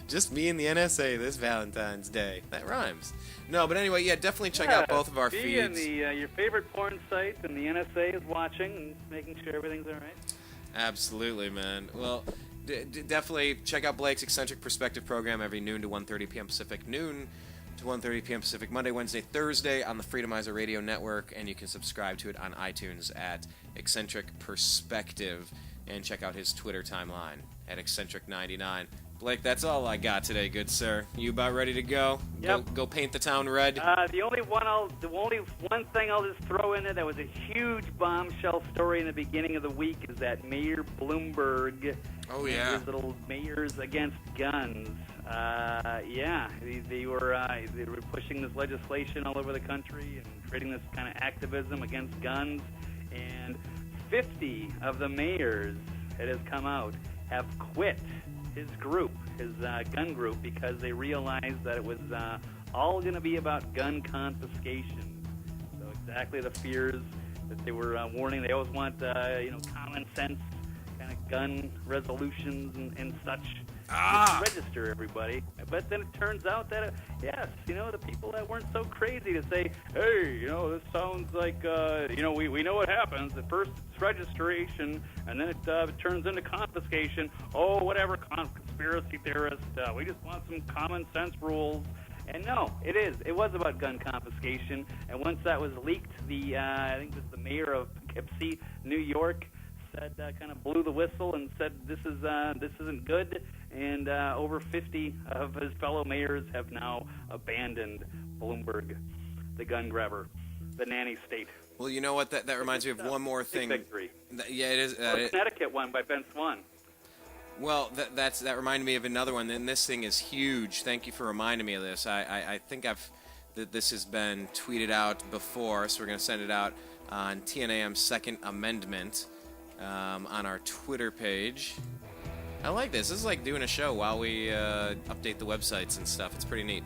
Just me and the NSA this Valentine's Day. That rhymes. No, but anyway, yeah, definitely check out both of our be feeds. And your favorite porn site, and the NSA is watching and making sure everything's all right. Absolutely, man. Well, definitely check out Blake's Eccentric Perspective program every noon to 1:30 p.m. Pacific, noon to 1:30 p.m. Pacific, Monday, Wednesday, Thursday on the Freedomizer Radio Network, and you can subscribe to it on iTunes at Eccentric Perspective, and check out his Twitter timeline at Eccentric99. Blake, that's all I got today, good sir. You about ready to go? Yep. Go paint the town red? The only one thing I'll just throw in there that was a huge bombshell story in the beginning of the week is that Mayor Bloomberg. Oh yeah. His little mayors against guns. They were pushing this legislation all over the country and creating this kind of activism against guns. And 50 of the mayors, it has come out, have quit his group, his gun group, because they realized that it was all going to be about gun confiscation. So exactly the fears that they were warning. They always want, common sense kind of gun resolutions and such. Just register everybody. But then it turns out that, the people that weren't so crazy to say, hey, this sounds like, we know what happens. At first it's registration, and then it turns into confiscation. Oh, whatever, conspiracy theorists. We just want some common sense rules. And no, it was about gun confiscation. And once that was leaked, I think it was the mayor of Poughkeepsie, New York, said, kind of blew the whistle and said this isn't good, and over 50 of his fellow mayors have now abandoned Bloomberg, the gun grabber, the nanny state. Well, you know what? That reminds me of one more thing. Big victory. Yeah, it is. Connecticut won by Ben Swan. Well, that reminded me of another one. And this thing is huge. Thank you for reminding me of this. I think this has been tweeted out before, so we're going to send it out on TNAM's Second Amendment. On our Twitter page. I like this. This is like doing a show while we update the websites and stuff. It's pretty neat.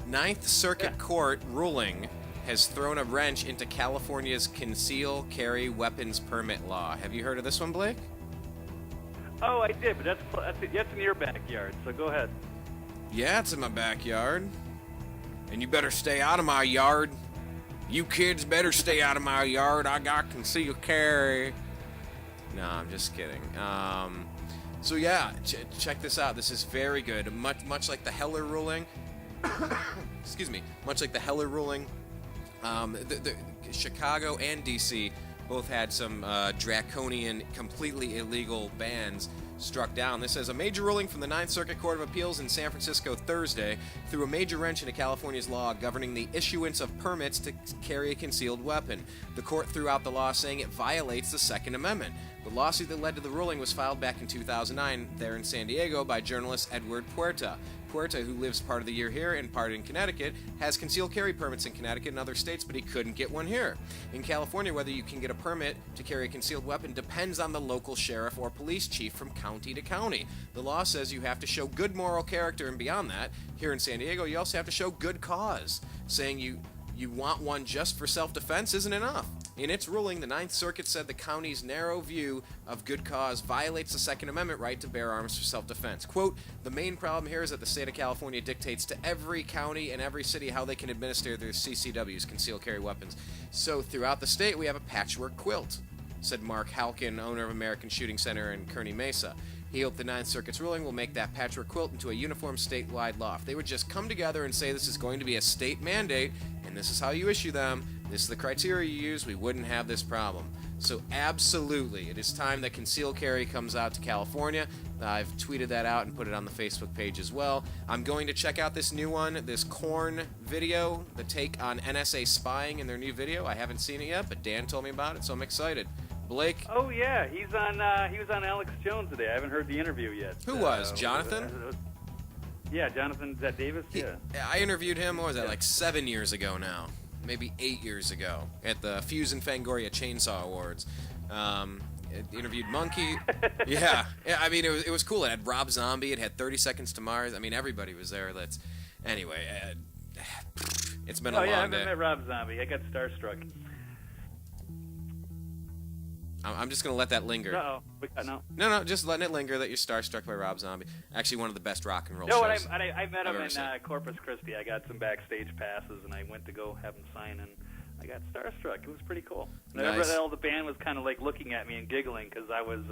Ninth Circuit Court ruling has thrown a wrench into California's conceal carry weapons permit law. Have you heard of this one, Blake? Oh, I did, but that's in your backyard, so go ahead. Yeah, it's in my backyard. And you better stay out of my yard. You kids better stay out of my yard. I got concealed carry. No, I'm just kidding. So yeah, check this out. This is very good. Much like the Heller ruling. Excuse me. Much like the Heller ruling. The Chicago and D.C. both had some draconian, completely illegal bans struck down. This says a major ruling from the Ninth Circuit Court of Appeals in San Francisco Thursday threw a major wrench into California's law governing the issuance of permits to carry a concealed weapon. The court threw out the law saying it violates the Second Amendment. The lawsuit that led to the ruling was filed back in 2009 there in San Diego by journalist Edward Puerta. Puerta, who lives part of the year here and part in Connecticut, has concealed carry permits in Connecticut and other states, but he couldn't get one here. In California, whether you can get a permit to carry a concealed weapon depends on the local sheriff or police chief from county to county. The law says you have to show good moral character, and beyond that, here in San Diego, you also have to show good cause. Saying you want one just for self-defense isn't enough. In its ruling, the Ninth Circuit said the county's narrow view of good cause violates the Second Amendment right to bear arms for self-defense. Quote, the main problem here is that the state of California dictates to every county and every city how they can administer their CCWs, concealed carry weapons. So throughout the state, we have a patchwork quilt, said Mark Halkin, owner of American Shooting Center in Kearney Mesa. He hoped the Ninth Circuit's ruling will make that patchwork quilt into a uniform statewide law. If they would just come together and say this is going to be a state mandate, and this is how you issue them, this is the criteria you use, we wouldn't have this problem. So absolutely, it is time that concealed carry comes out to California. I've tweeted that out and put it on the Facebook page as well. I'm going to check out this new one, this Korn video, the take on NSA spying in their new video. I haven't seen it yet, but Dan told me about it, so I'm excited. Blake? Oh yeah, he was on Alex Jones today. I haven't heard the interview yet. Who was? Jonathan? Yeah, Jonathan Davis. Yeah. I interviewed him. What was that? Like 7 years ago now. maybe 8 years ago at the Fuse and Fangoria Chainsaw Awards. It interviewed Monkey. Yeah. I mean, it was cool. It had Rob Zombie. It had 30 Seconds to Mars. I mean, everybody was there. Anyway, it's been a long day. I haven't met Rob Zombie. I got starstruck. I'm just going to let that linger. Uh-oh. No. No, just letting it linger that you're starstruck by Rob Zombie. Actually, one of the best rock and roll No, shows. I met him in seen. Corpus Christi. I got some backstage passes, and I went to go have him sign, and I got starstruck. It was pretty cool. And I remember that all the band was kind of like looking at me and giggling because I was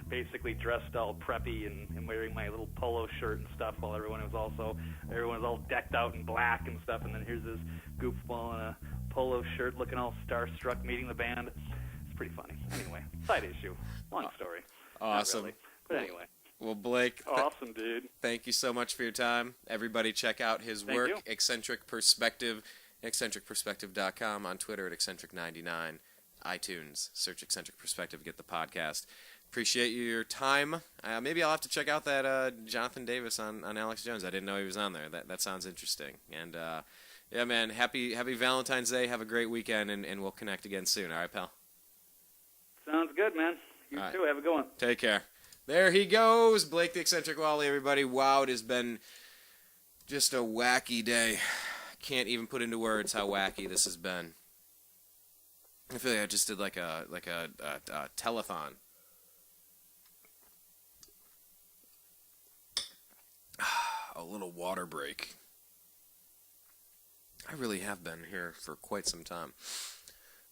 basically dressed all preppy and wearing my little polo shirt and stuff, while everyone was all decked out in black and stuff. And then here's this goofball in a polo shirt, looking all starstruck, meeting the band. It's pretty funny. Anyway, side issue. Long story. Awesome. Not really. But anyway. Well, Blake, Awesome, dude. thank you so much for your time. Everybody check out his Thank work, you. Eccentric Perspective, eccentricperspective.com, on Twitter at eccentric99, iTunes, search Eccentric Perspective, get the podcast. Appreciate your time. Maybe I'll have to check out that Jonathan Davis on Alex Jones. I didn't know he was on there. That sounds interesting. And, yeah, man, happy Valentine's Day. Have a great weekend, and we'll connect again soon. All right, pal? Sounds good, man. You All right. too. Have a good one. Take care. There he goes, Blake the Eccentric Walley, everybody. Wow, it has been just a wacky day. Can't even put into words how wacky this has been. I feel like I just did like a telethon. A little water break. I really have been here for quite some time.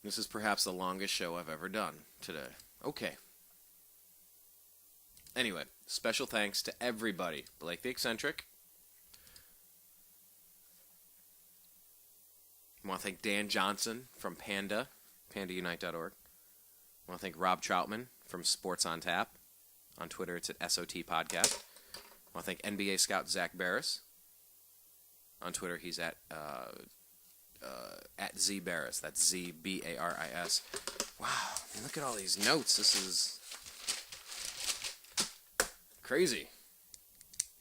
This is perhaps the longest show I've ever done today. Okay. Anyway, special thanks to everybody. Blake the Eccentric. I want to thank Dan Johnson from Panda, pandaunite.org. I want to thank Rob Troutman from Sports on Tap. On Twitter, it's at SOT Podcast. I want to thank NBA scout Zach Barris. On Twitter, he's at Z Barris. That's Z-B-A-R-I-S. Wow, man, look at all these notes. This is crazy.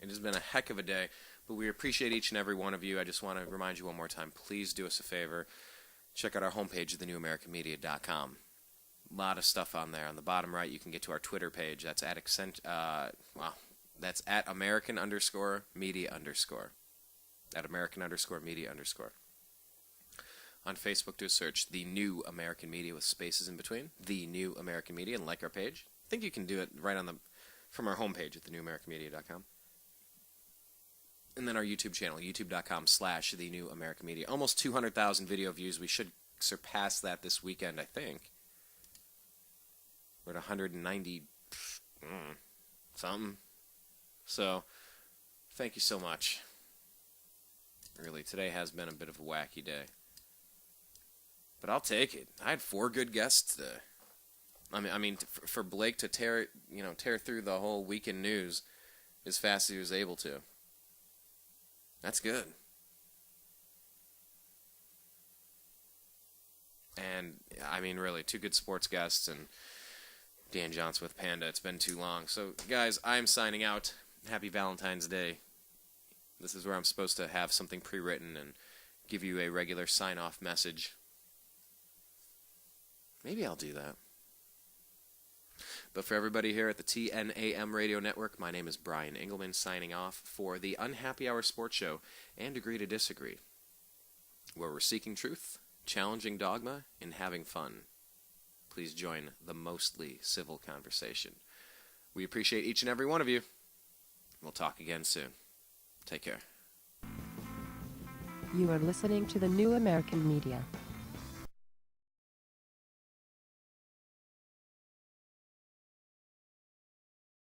It has been a heck of a day, but we appreciate each and every one of you. I just want to remind you one more time, please do us a favor. Check out our homepage at thenewamericanmedia.com. A lot of stuff on there. On the bottom right, you can get to our Twitter page. That's at that's at American_media_. At American_media_. On Facebook, do a search, The New American Media, with spaces in between. The New American Media, and like our page. I think you can do it right from our homepage at thenewamericanmedia.com. And then our YouTube channel, youtube.com/The New American Media. Almost 200,000 video views. We should surpass that this weekend, I think. We're at 190 something. So, thank you so much. Really, today has been a bit of a wacky day. But I'll take it. I had 4 good guests today. I mean, for Blake to tear through the whole weekend news as fast as he was able to. That's good. And, I mean, really, 2 good sports guests and Dan Johnson with Panda. It's been too long. So, guys, I'm signing out. Happy Valentine's Day. This is where I'm supposed to have something pre-written and give you a regular sign-off message. Maybe I'll do that. But for everybody here at the TNAM Radio Network, my name is Brian Engelman, signing off for the Unhappy Hour Sports Show and Agree to Disagree, where we're seeking truth, challenging dogma, and having fun. Please join the mostly civil conversation. We appreciate each and every one of you. We'll talk again soon. Take care. You are listening to the New American Media.